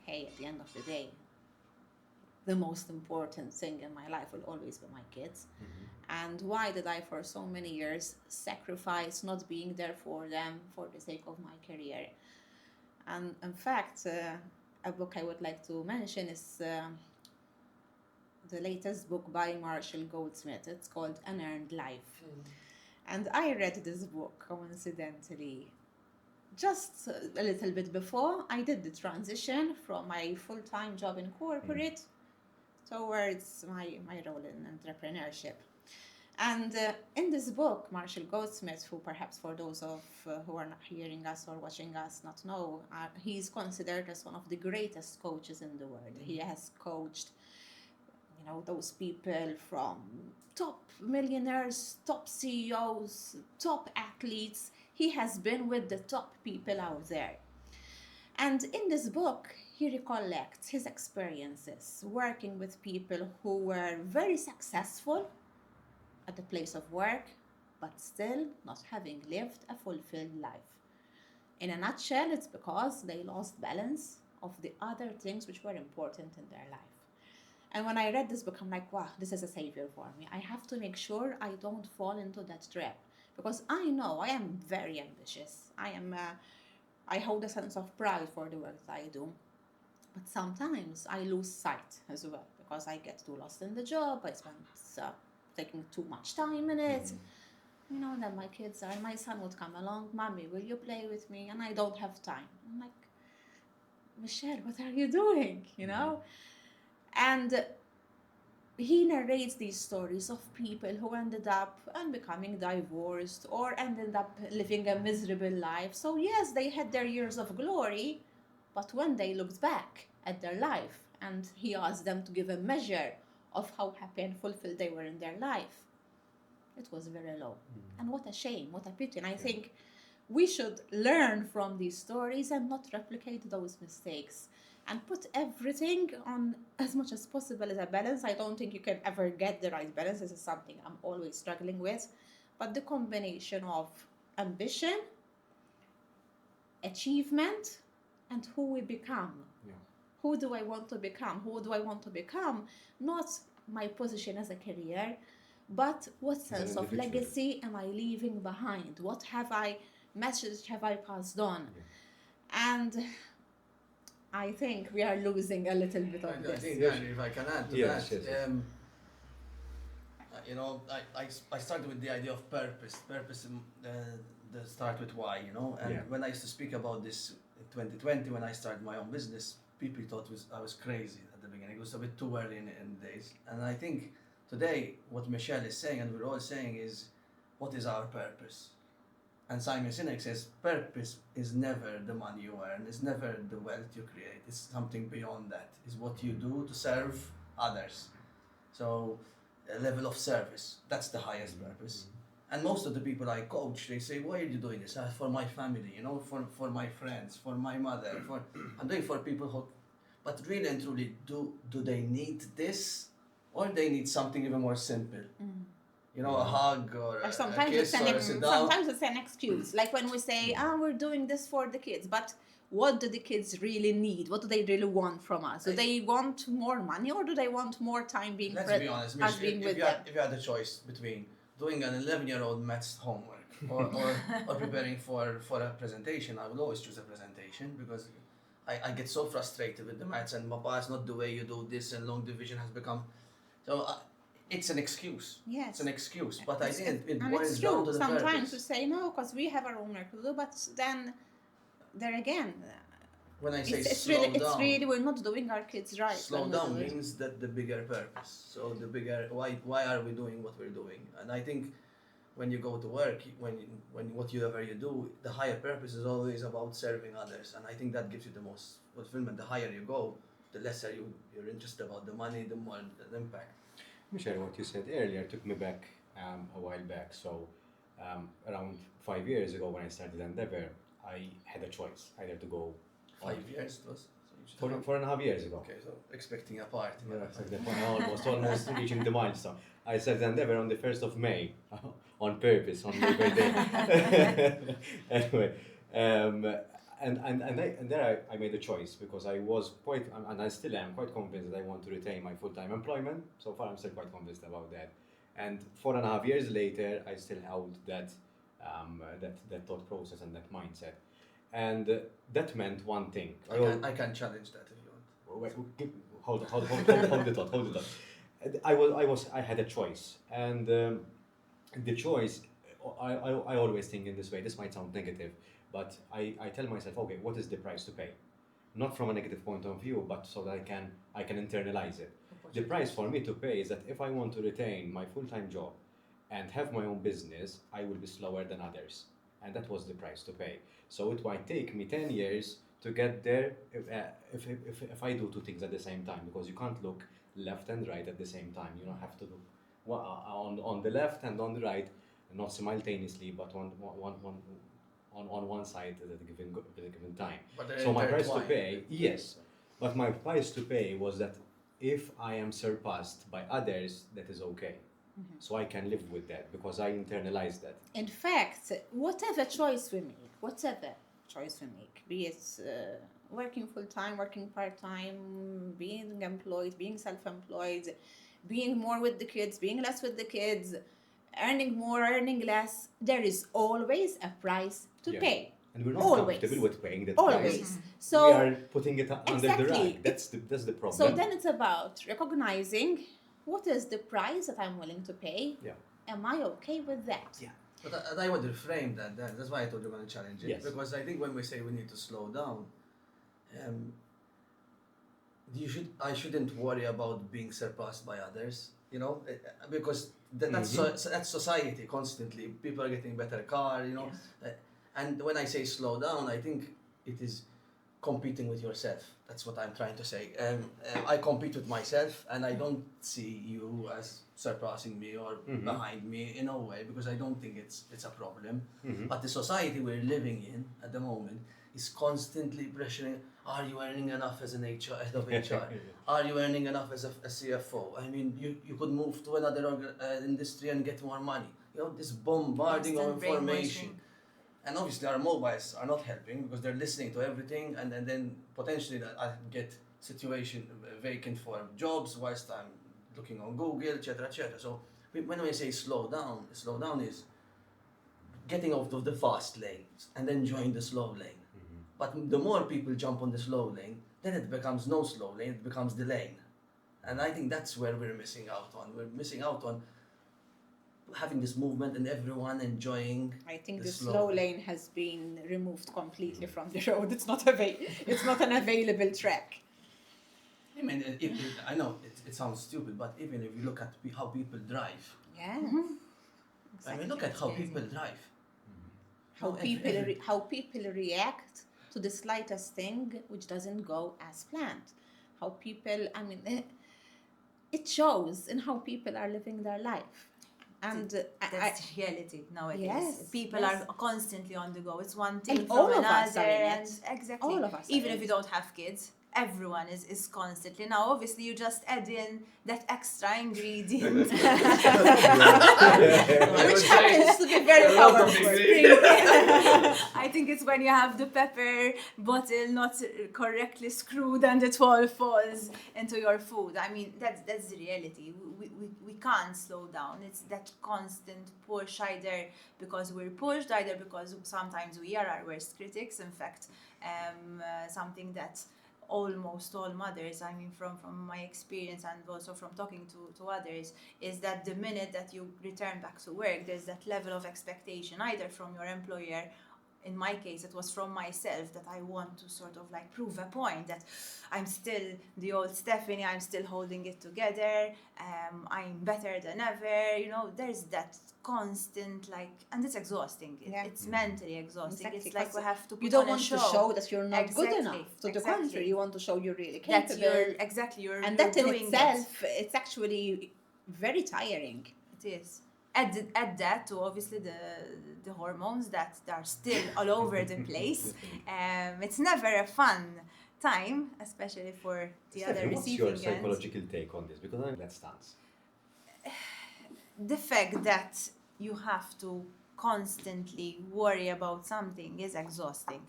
hey, at the end of the day, the most important thing in my life will always be my kids. And why did I, for so many years, sacrifice not being there for them for the sake of my career? And in fact, a book I would like to mention is the latest book by Marshall Goldsmith. It's called Unearned Life. And I read this book coincidentally just a little bit before I did the transition from my full-time job in corporate towards my role in entrepreneurship. And in this book, Marshall Goldsmith, who perhaps for those of who are not hearing us or watching us not know, he's considered as one of the greatest coaches in the world. He has coached, those people from top millionaires, top CEOs, top athletes. He has been with the top people out there. And in this book, he recollects his experiences working with people who were very successful at the place of work, but still not having lived a fulfilled life. In a nutshell, it's because they lost balance of the other things which were important in their life. And when I read this book, I'm like, wow, this is a savior for me. I have to make sure I don't fall into that trap, because I know I am very ambitious. I hold a sense of pride for the work that I do. But sometimes I lose sight as well, because I get too lost in the job. I spend taking too much time in it. Then my son would come along, Mommy, will you play with me? And I don't have time. I'm like, Michelle, what are you doing? And he narrates these stories of people who ended up becoming divorced or ended up living a miserable life. So yes, they had their years of glory, but when they looked back at their life and he asked them to give a measure of how happy and fulfilled they were in their life, it was very low. And what a shame, what a pity. And I think we should learn from these stories and not replicate those mistakes and put everything on as much as possible as a balance. I don't think you can ever get the right balance. This is something I'm always struggling with. But the combination of ambition, achievement, and who we become. Who do I want to become? Who do I want to become? Not my position as a career, but what sense of legacy am I leaving behind? What message have I passed on? And I think we are losing a little bit of this. I think, if I can add to that, I started with the idea of purpose. Purpose start with why, and when I used to speak about this in 2020, when I started my own business, people thought I was crazy at the beginning. It was a bit too early in the days. And I think today what Michelle is saying, and we're all saying, is what is our purpose? And Simon Sinek says purpose is never the money you earn, it's never the wealth you create, it's something beyond that. It's what you do to serve others. So a level of service, that's the highest purpose. And most of the people I coach, they say, why are you doing this? For my family, for my friends, for my mother, I'm doing for people who, but really and truly, do they need this? Or they need something even more simple? A hug or sometimes a kiss or a sit down. Sometimes it's an excuse. Like when we say, we're doing this for the kids, but what do the kids really need? What do they really want from us? Do they want more money, or do they want more time being Let's be honest, Mich, if you had a choice between doing an 11-year-old maths homework or preparing for a presentation, I would always choose a presentation, because I get so frustrated with the maths, and Papa, it's not the way you do this, and long division has become... So it's an excuse. Yes. It's an excuse, but I think it and boils it's down true to the sometimes purpose. to say no, because we have our own work to do, but then there again, when I say it's slow really, down, it's really, we're not doing our kids right. Slow down means that the bigger purpose. So the bigger, why are we doing what we're doing? And I think when you go to work, when whatever you do, the higher purpose is always about serving others. And I think that gives you the most fulfillment. The higher you go, the lesser you're interested about the money, the more the impact. Michelle, what you said earlier took me back a while back. So around 5 years ago, when I started Endeavour, I had a choice either to go 5 years it was. 4.5 years ago. Okay, so expecting a party. Yeah, exactly. Almost reaching the milestone. I started Endeavour on the 1st of May, on purpose, on Labor Day. Anyway, and there I made a choice, because I was quite, and I still am quite convinced that I want to retain my full-time employment. So far, I'm still quite convinced about that. And 4.5 years later, I still held that thought process and that mindset. And that meant one thing. I can challenge that if you want. Hold the thought. I had a choice, and the choice. I always think in this way. This might sound negative, but I tell myself, okay, what is the price to pay? Not from a negative point of view, but so that I can internalize it. The price for me to pay is that if I want to retain my full-time job and have my own business, I will be slower than others. And that was the price to pay. So it might take me 10 years to get there if I do two things at the same time, because you can't look left and right at the same time. You don't have to look on the left and on the right, not simultaneously, but on one side at a given time. But they're So my price to intertwined. pay, yes, but my price to pay was that if I am surpassed by others, that is okay. So I can live with that because I internalize that. In fact, whatever choice we make, be it working full-time, working part-time, being employed, being self-employed, being more with the kids, being less with the kids, earning more, earning less, there is always a price to Yeah. pay. And we're not Always. comfortable with paying that Always. price. So We are putting it under the Exactly. rug. That's the problem. So then it's about recognizing what is the price that I'm willing to pay. Yeah. Am I okay with that? Yeah. But I would reframe that. That's why I told you I'm going to challenge it. Yes. Because I think when we say we need to slow down, I shouldn't worry about being surpassed by others. Because that's society constantly. People are getting better car. And when I say slow down, I think it is competing with yourself. That's what I'm trying to say. I compete with myself, and I don't see you as surpassing me or behind me in a way, because I don't think it's a problem. But the society we're living in at the moment is constantly pressuring. Are you earning enough as an head of HR? Are you earning enough as a CFO? I mean, you could move to another industry and get more money. This bombarding of Constant information. brainwashing. And obviously our mobiles are not helping, because they're listening to everything, and then potentially I get situation vacant for jobs whilst I'm looking on Google, etc., etc. So when we say slow down is getting out of the fast lane and then join the slow lane. But the more people jump on the slow lane, then it becomes no slow lane, it becomes the lane. And I think that's where we're missing out on. We're missing out on having this movement and everyone enjoying. I think the the slow slow lane. lane has been removed completely from the road. It's not an available track. I mean, I know it sounds stupid, but even if you look at how people drive, Yeah. I mean, look at how people drive. How people react to the slightest thing which doesn't go as planned. How people, it shows in how people are living their life. And That's the reality nowadays. Yes, People yes. are constantly on the go. It's one thing And from all of another. us are in and it. Exactly. All of us are Even in if you it. don't have kids, everyone is constantly. Now, obviously, you just add in that extra ingredient. which happens to be very powerful. I think it's when you have the pepper bottle not correctly screwed and it all falls into your food. I mean, that's the reality. We can't slow down. It's that constant push, either because we're pushed, either because sometimes we are our worst critics. In fact, something that almost all mothers, I mean, from my experience and also from talking to others, is that the minute that you return back to work, there's that level of expectation, either from your employer. In my case, it was from myself, that I want to sort of like prove a point that I'm still the old Stephanie, I'm still holding it together, I'm better than ever. There's that constant, and it's exhausting. Yeah. It's mentally exhausting. Exactly, It's like we 'cause have to put You don't on a want to show. show that you're not good Exactly, enough. To the exactly. contrary, you want to show you're really That capable. you're And you're that in doing itself, it's actually very tiring. it is. Add that to obviously the hormones that are still all over the place. It's never a fun time, especially for the other Stephanie, what's your receiving end. psychological take on this? Because I'm that stance. The fact that you have to constantly worry about something is exhausting.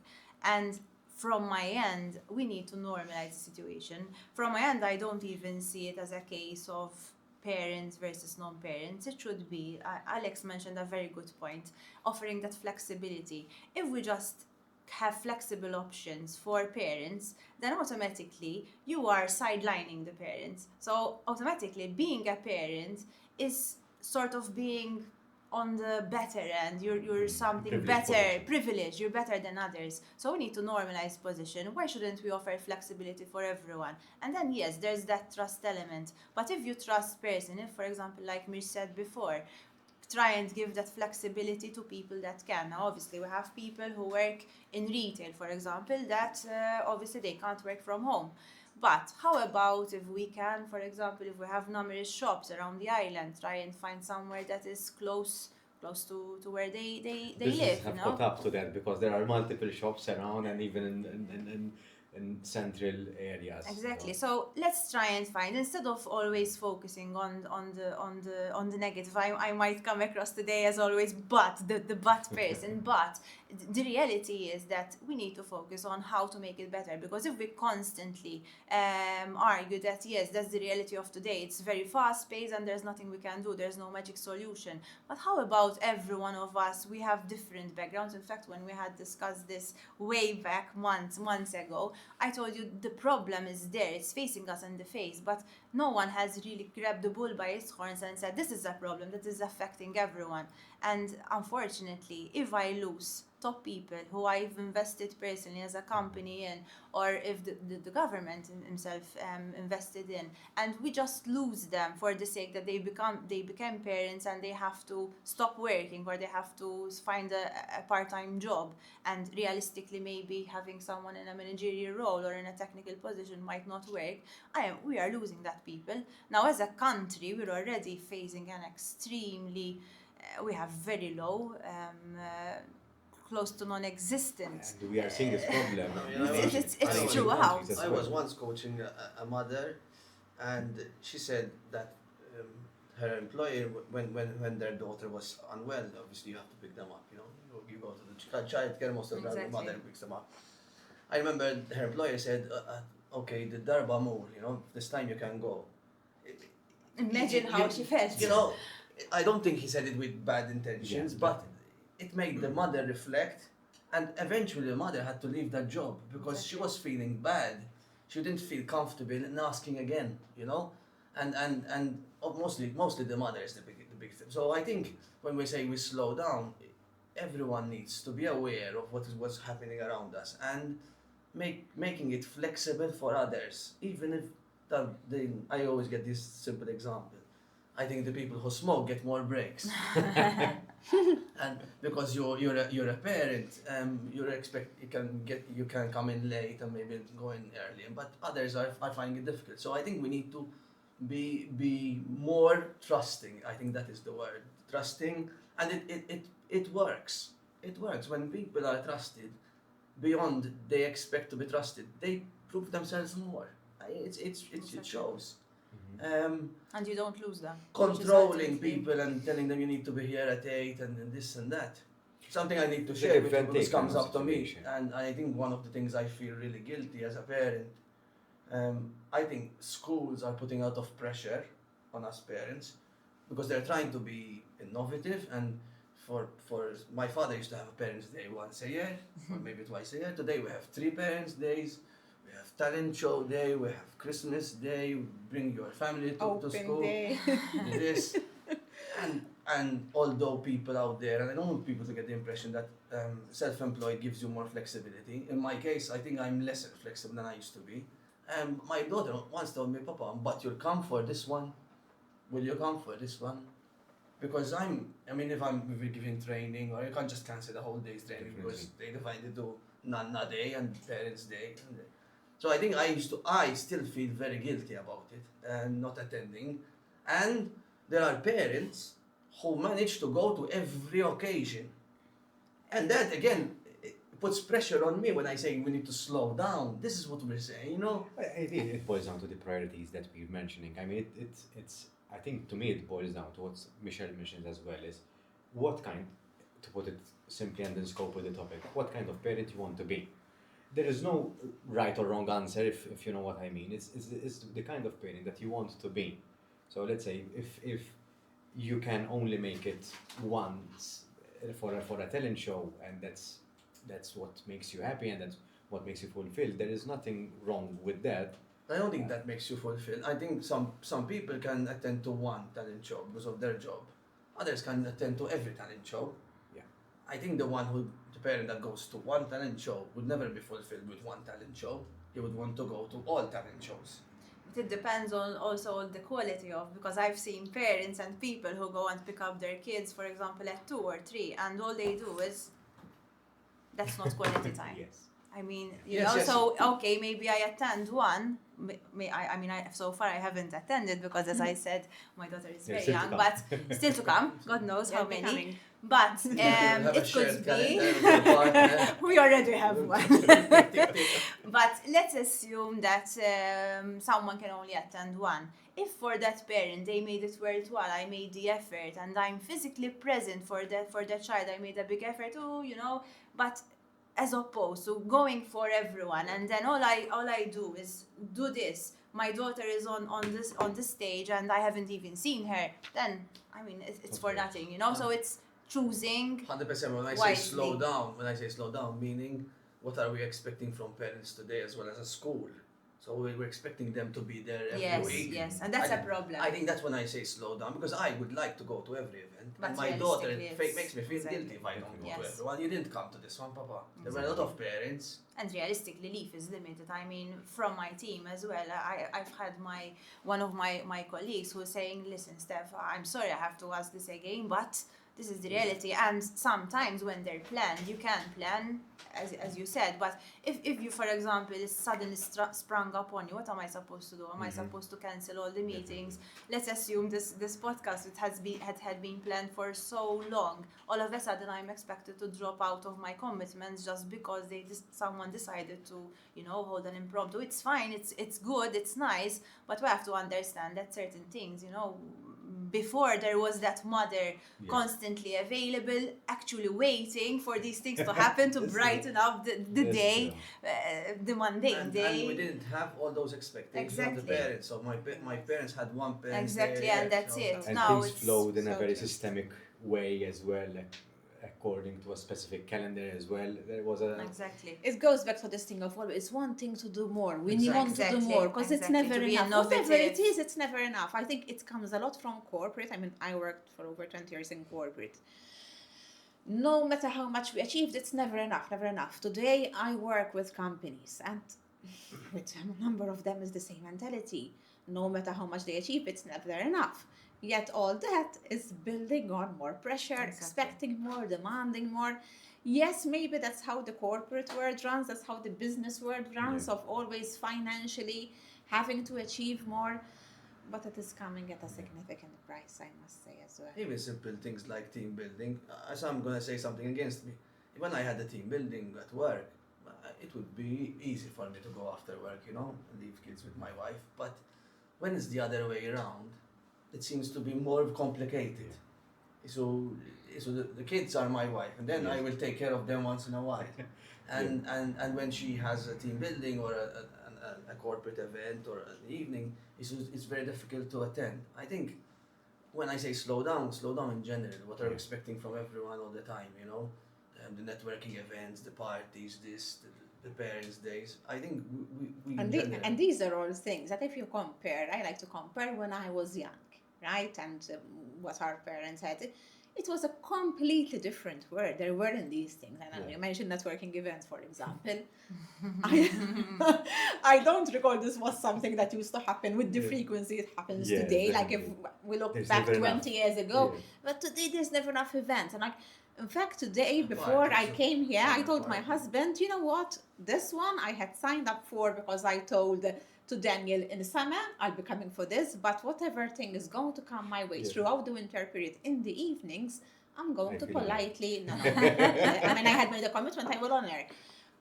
And from my end, we need to normalize the situation. From my end, I don't even see it as a case of parents versus non-parents. It should be, Alex mentioned a very good point, offering that flexibility. If we just have flexible options for parents, then automatically you are sidelining the parents. So automatically being a parent is sort of being on the better end. You're something Privileged better, position. privileged, you're better than others. So we need to normalize position. Why shouldn't we offer flexibility for everyone? And then yes, there's that trust element. But if you trust person, if for example, like Mish said before, try and give that flexibility to people that can. Now, obviously, we have people who work in retail, for example, that obviously they can't work from home. But how about if we can, for example, if we have numerous shops around the island, try and find somewhere that is close to where they Businesses live, have you know? caught up to that because there are multiple shops around and even in central areas. Exactly. So let's try and find, instead of always focusing on the negative. I might come across today as always, but the but person. But the reality is that we need to focus on how to make it better. Because if we constantly argue that yes, that's the reality of today, it's very fast paced and there's nothing we can do. There's no magic solution. But how about every one of us? We have different backgrounds. In fact, when we had discussed this way back months ago, I told you the problem is there, it's facing us in the face, but no one has really grabbed the bull by its horns and said, this is a problem that is affecting everyone. And unfortunately, if I lose top people who I've invested personally as a company in, or if the government himself invested in, and we just lose them for the sake that they became parents and they have to stop working or they have to find a part-time job, and realistically maybe having someone in a managerial role or in a technical position might not work, we are losing that people. Now, as a country, we're already facing an extremely, we have very low, close to non-existent. And we are seeing this problem. It's true. How? I was once coaching a mother, and she said that her employer, when their daughter was unwell, obviously you have to pick them up. You go to the child care, most of the Exactly. mother picks them up. I remember her employer said, "Okay, the Darba more. This time you can go." Imagine how she felt. I don't think he said it with bad intentions, but it made the mother reflect, and eventually the mother had to leave that job because she was feeling bad. She didn't feel comfortable in asking again, and mostly the mother is the big thing. So I think when we say we slow down, everyone needs to be aware of what's happening around us and making it flexible for others, even if I always get this simple example. I think the people who smoke get more breaks. And because you're a parent, you can come in late and maybe go in early, but others are finding it difficult. So I think we need to be more trusting. I think that is the word, trusting, and it works. It works when people are trusted beyond they expect to be trusted. They prove themselves more. It shows. And you don't lose them. Controlling people and telling them you need to be here at 8 and this and that. Something I need to share with people. This comes up to me, and I think one of the things I feel really guilty as a parent, I think schools are putting a lot of pressure on us parents because they're trying to be innovative. And for my father used to have a parents' day once a year or maybe twice a year. Today we have 3 parents' days. We have talent show day, we have Christmas day, bring your family to school. Day. This. And although people out there, and I don't want people to get the impression that self-employed gives you more flexibility. In my case, I think I'm less flexible than I used to be. My daughter once told me, "Papa, but you'll come for this one. Will you come for this one?" Because if I'm giving training, or you can't just cancel the whole day's training because they divided to Nana Day and Parents' Day. So I think I still feel very guilty about it and not attending. And there are parents who manage to go to every occasion. And that again puts pressure on me when I say we need to slow down. This is what we're saying, I think it boils down to the priorities that we're mentioning. I mean, I think to me it boils down to what Michelle mentioned as well, is what kind, to put it simply and in scope with the topic, what kind of parent you want to be. There is no right or wrong answer, if you know what I mean. It's the kind of parent that you want to be. So let's say if you can only make it once for a talent show, and that's what makes you happy and that's what makes you fulfilled, there is nothing wrong with that. I don't think that makes you fulfilled. I think some people can attend to one talent show because of their job. Others can attend to every talent show. Yeah. I think the parent that goes to one talent show would never be fulfilled with one talent show. He would want to go to all talent shows. It depends on also the quality of, because I've seen parents and people who go and pick up their kids, for example, at 2 or 3, and all they do is, that's not quality time. Yes. I mean, Yes, yes. so okay, maybe I attend one. So far I haven't attended because, as I said, my daughter is Yeah, very still to young, come. but still to come. God knows They're how many. becoming. But Have a it shared could be. calendar with your partner. We already have one. Tick, tick, tick. But let's assume that someone can only attend one. If for that parent they made it worthwhile, I made the effort, and I'm physically present for that child, I made a big effort. But as opposed to going for everyone, and then all I do is do this. My daughter is on this stage, and I haven't even seen her. Then I mean, it's for nothing, So it's choosing. 100%. When I say slow down, meaning what are we expecting from parents today as well as a school? So we're expecting them to be there every week. Yes, and that's a problem. I think that's when I say slow down, because I would like to go to every event. But And my daughter, it realistically, makes me feel exactly. guilty if I don't go to Yes. everyone. You didn't come to this one, Papa. There were a lot of parents. And realistically, leave is limited. I mean, from my team as well, I've had one of my colleagues who was saying, listen, Steph, I'm sorry I have to ask this again, but this is the reality. And sometimes when they're planned, you can plan, as you said, but if you, for example, suddenly sprung up on you, what am I supposed to do? Am I supposed to cancel all the meetings? Let's assume this podcast, it had been planned for so long. All of a sudden, I'm expected to drop out of my commitments just because someone decided to, hold an impromptu. It's fine, it's good, it's nice, but we have to understand that certain things, before there was that mother constantly available, actually waiting for these things to happen to brighten up the day, the mundane day. And we didn't have all those expectations of the Exactly. parents. So my parents had one parent. Exactly, there, and that's it. And Now things it's flowed in a so very just- systemic way as well, like according to a specific calendar as well. There was a Exactly. It goes back to this thing of, well, it's one thing to do more. We need want to do Exactly, more because it's exactly, never to be enough. Whatever it innovative. is, it's never enough. I think it comes a lot from corporate. I mean, I worked for over 20 years in corporate. No matter how much we achieved, it's never enough, never enough. Today, I work with companies, and with a number of them is the same mentality. No matter how much they achieve, it's never enough. Yet all that is building on more pressure, Exactly. expecting more, demanding more. Yes, maybe that's how the corporate world runs, that's how the business world runs, Yeah. of always financially having to achieve more. But it is coming at a significant price, I must say as well. Even simple things like team building. So I'm going to say something against me. When I had the team building at work, it would be easy for me to go after work, and leave kids with my wife. But when it's the other way around, it seems to be more complicated. So the kids are my wife, and then I will take care of them once in a while. And when she has a team building or a corporate event or an evening, it's very difficult to attend. I think when I say slow down in general, what are you expecting from everyone all the time, the networking events, the parties, the parents' days. I think we And these are all things that if you compare, I like to compare when I was young, right? And what our parents had. It was a completely different world. There weren't these things. I don't know, you mentioned networking events, for example. I don't recall this was something that used to happen with the frequency it happens today. Like if we look There's back never 20 enough. years ago, Yeah. but today there's never enough events. And in fact, today, before I came here, I told my husband, you know what, this one I had signed up for because I told to Daniel in the summer, I'll be coming for this, but whatever thing is going to come my way throughout the winter period in the evenings, I'm going to politely, no. I mean, I had made a commitment, I will honor.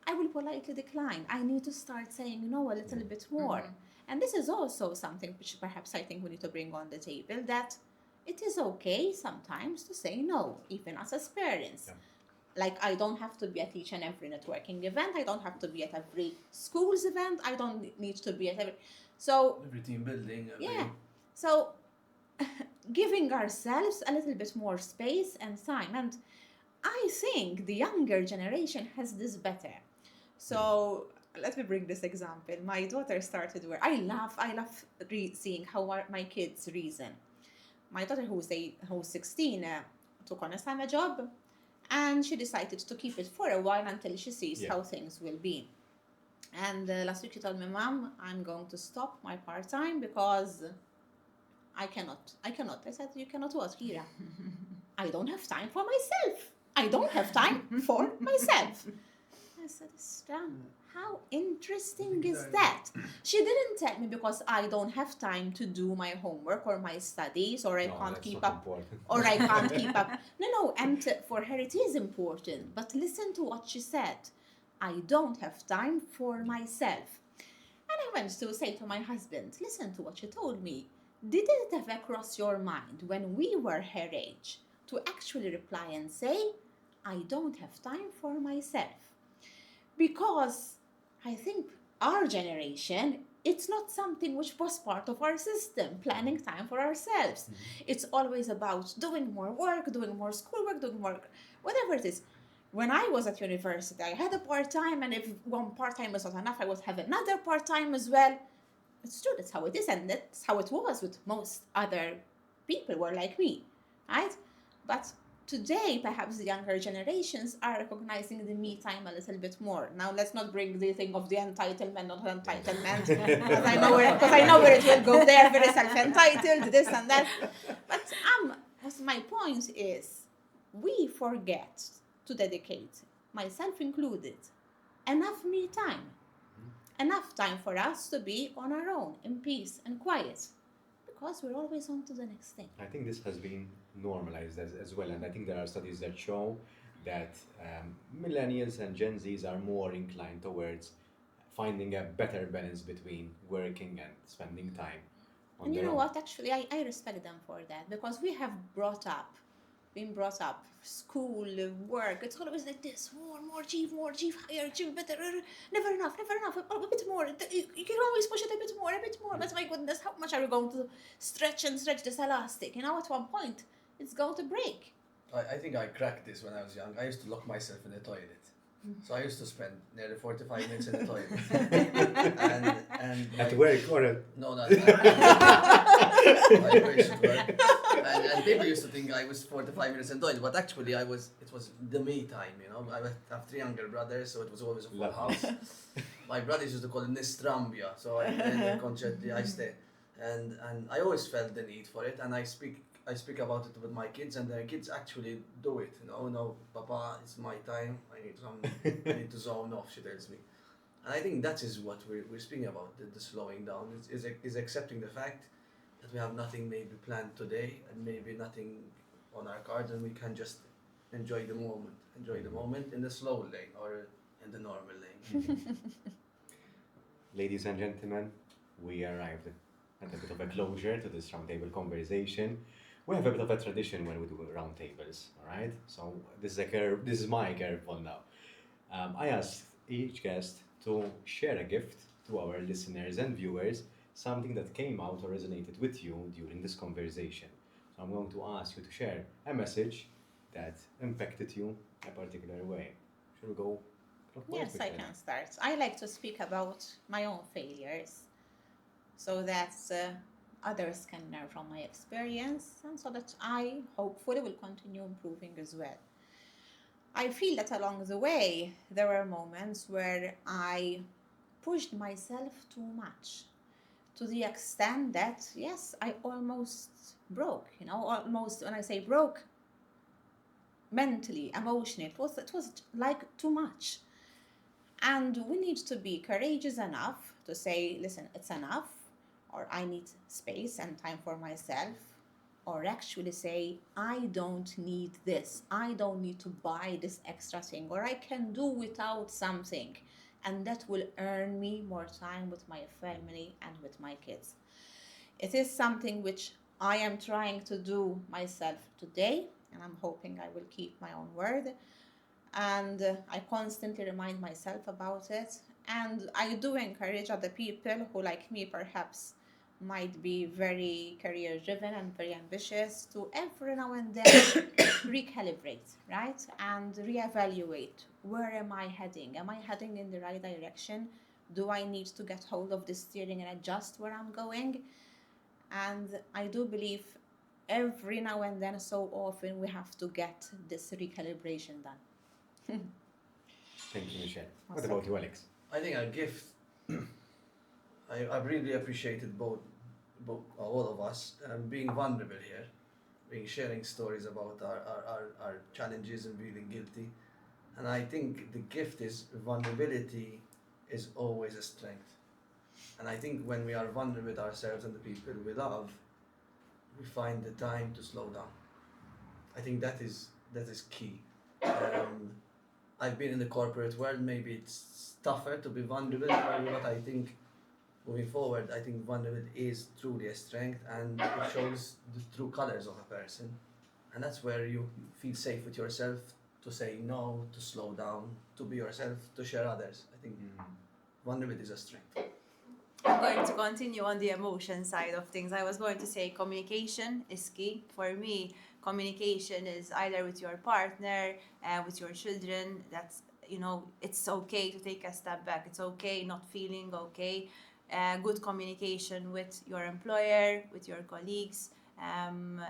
I will politely decline. I need to start saying no a little bit more. And this is also something which perhaps I think we need to bring on the table, that it is okay sometimes to say no, even us as parents. Yeah. Like, I don't have to be at each and every networking event. I don't have to be at every school's event. I don't need to be at every... So, every team building. So, giving ourselves a little bit more space and time. And I think the younger generation has this better. So, let me bring this example. My daughter started where I love seeing how my kids reason. My daughter, who's 16, took on a summer job, and she decided to keep it for a while until she sees how things will be. And last week she told me, Mom, I'm going to stop my part-time because I cannot. I said, you cannot what, Kira? I don't have time for myself. I don't have time for myself. I said, Stan, how interesting is that? She didn't tell me because I don't have time to do my homework or my studies, or I No, can't that's keep not up, important. or I can't keep up. No, and for her it is important. But listen to what she said. I don't have time for myself. And I went to say to my husband, listen to what she told me. Did it ever cross your mind when we were her age to actually reply and say, I don't have time for myself? Because I think our generation, it's not something which was part of our system, planning time for ourselves. It's always about doing more work, doing more schoolwork, doing more, whatever it is. When I was at university, I had a part-time, and if one part-time was not enough, I would have another part-time as well. It's true, that's how it is, and that's how it was with most other people who were like me, right? But today, perhaps the younger generations are recognizing the me time a little bit more. Now, let's not bring the thing of the entitlement, not entitlement, because I know where it will go there, very self-entitled, this and that. But what my point is, we forget to dedicate, myself included, enough me time. Enough time for us to be on our own, in peace and quiet, because we're always on to the next thing. I think this has been normalized as well, and I think there are studies that show that millennials and Gen Zs are more inclined towards finding a better balance between working and spending time on And you their know own. what, actually, I respect them for that, because we have been brought up, school, work, it's always like this, more, achieve, higher, achieve better, never enough, a bit more, you can always push it a bit more, but my goodness, how much are we going to stretch this elastic? You know, at one point, it's going to break. I think I cracked this when I was young. I used to lock myself in the toilet. So I used to spend nearly 45 minutes in the toilet. and At work or at No, I wish it were. And people used to think I was 45 minutes in the toilet, but actually it was the me time, you know. I have 3 younger brothers, so it was always a full Lovely. house. My brothers used to call it Nestrambia, so I stayed. And I always felt the need for it, and I speak about it with my kids, and the kids actually do it. You know, no, Papa, it's my time. I need to zone off. She tells me, and I think that is what we're speaking about. The slowing down is accepting the fact that we have nothing maybe planned today, and maybe nothing on our cards, and we can just enjoy the moment in the slow lane or in the normal lane. Ladies and gentlemen, we arrived at a bit of a closure to this roundtable conversation. We have a bit of a tradition when we do roundtables, all right? So this is my curveball now. I asked each guest to share a gift to our listeners and viewers, something that came out or resonated with you during this conversation. So I'm going to ask you to share a message that impacted you a particular way. Should we go? Yes, I can start. I like to speak about my own failures, so that others can learn from my experience, and so that I hopefully will continue improving as well. I feel that along the way, there were moments where I pushed myself too much, to the extent that, yes, I almost broke, you know, almost, when I say broke, mentally, emotionally, it was like too much. And we need to be courageous enough to say, listen, it's enough, or I need space and time for myself, or actually say, I don't need this, I don't need to buy this extra thing, or I can do without something, and that will earn me more time with my family and with my kids. It is something which I am trying to do myself today, and I'm hoping I will keep my own word. And I constantly remind myself about it, and I do encourage other people who, like me, perhaps might be very career driven and very ambitious, to every now and then recalibrate, right, and reevaluate, where am I heading? Am I heading in the right direction? Do I need to get hold of the steering and adjust where I'm going? And I do believe every now and then, so often, we have to get this recalibration done. Thank you, Michelle. What Awesome. about you, Alex? I think a gift. I've really appreciated both all of us being vulnerable here, being sharing stories about our challenges and feeling guilty. And I think the gift is vulnerability is always a strength. And I think when we are vulnerable with ourselves and the people we love, we find the time to slow down. I think that is key. I've been in the corporate world, maybe it's tougher to be vulnerable, but I think moving forward, I think vulnerability is truly a strength and it shows the true colors of a person. And that's where you feel safe with yourself to say no, to slow down, to be yourself, to share others. I think vulnerability is a strength. I'm going to continue on the emotion side of things. I was going to say communication is key. For me, communication is either with your partner, with your children. That's, it's okay to take a step back. It's okay not feeling okay. Good communication with your employer, with your colleagues.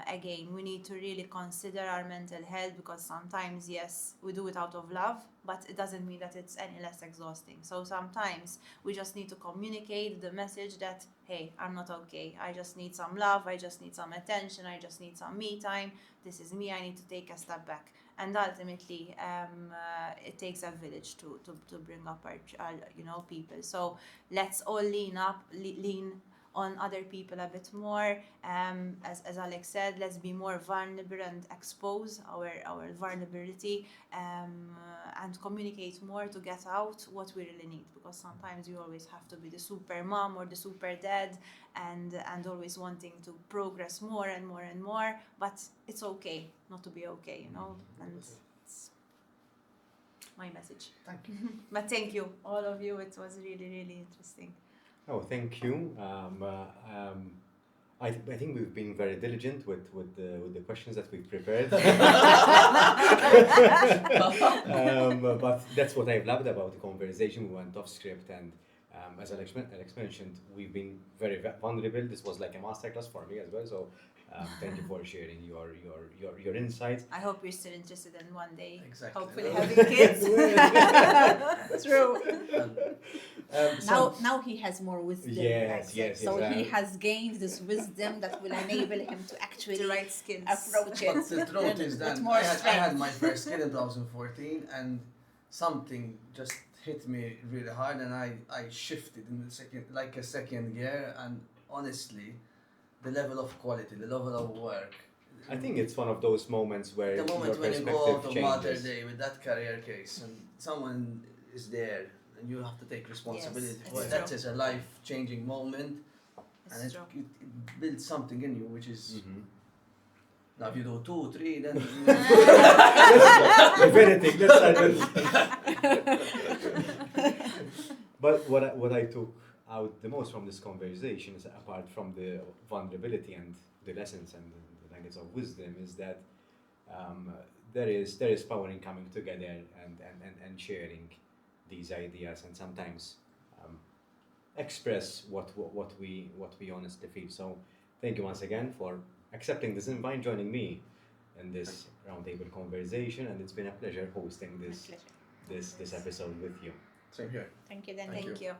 Again, we need to really consider our mental health because sometimes, yes, we do it out of love, but it doesn't mean that it's any less exhausting. So sometimes we just need to communicate the message that, hey, I'm not okay. I just need some love. I just need some attention. I just need some me time. This is me. I need to take a step back. And ultimately, it takes a village to bring up our people. So let's all lean on other people a bit more. As Alex said, let's be more vulnerable and expose our vulnerability and communicate more to get out what we really need. Because sometimes you always have to be the super mom or the super dad and always wanting to progress more and more and more. But it's okay not to be okay, and it's my message. Thank you. But thank you, all of you. It was really, really interesting. Oh, thank you. I think we've been very diligent with the questions that we've prepared. But that's what I've loved about the conversation. We went off script, and as Alex mentioned, we've been very vulnerable. This was like a masterclass for me as well. So thank you for sharing your insights. I hope you're still interested in one day, Exactly. hopefully having kids. True. So Now he has more wisdom. Yes, So he exactly. has gained this wisdom that will enable him to actually The right skills. approach it. but the truth is with that more I had strength. my first kid in 2014 and something just hit me really hard and I shifted in a second gear, and honestly the level of quality, the level of work, I think it's one of those moments where the moment your when you go perspective out of changes. Mother Day with that career case and someone is there and you have to take responsibility Yes, for it. it's That true. is a life-changing moment, and It's it true. builds something in you, which is Mhm. now if you do 2, 3, then If anything, let's start But what I took out the most from this conversation is, apart from the vulnerability and the lessons and the nuggets of wisdom, is that there is power in coming together and sharing these ideas, and sometimes express what we honestly feel. So thank you once again for accepting this invite, joining me in this roundtable conversation, and it's been a pleasure hosting My pleasure. this episode with you. same here. Thank you, then. Thank Thank you. you.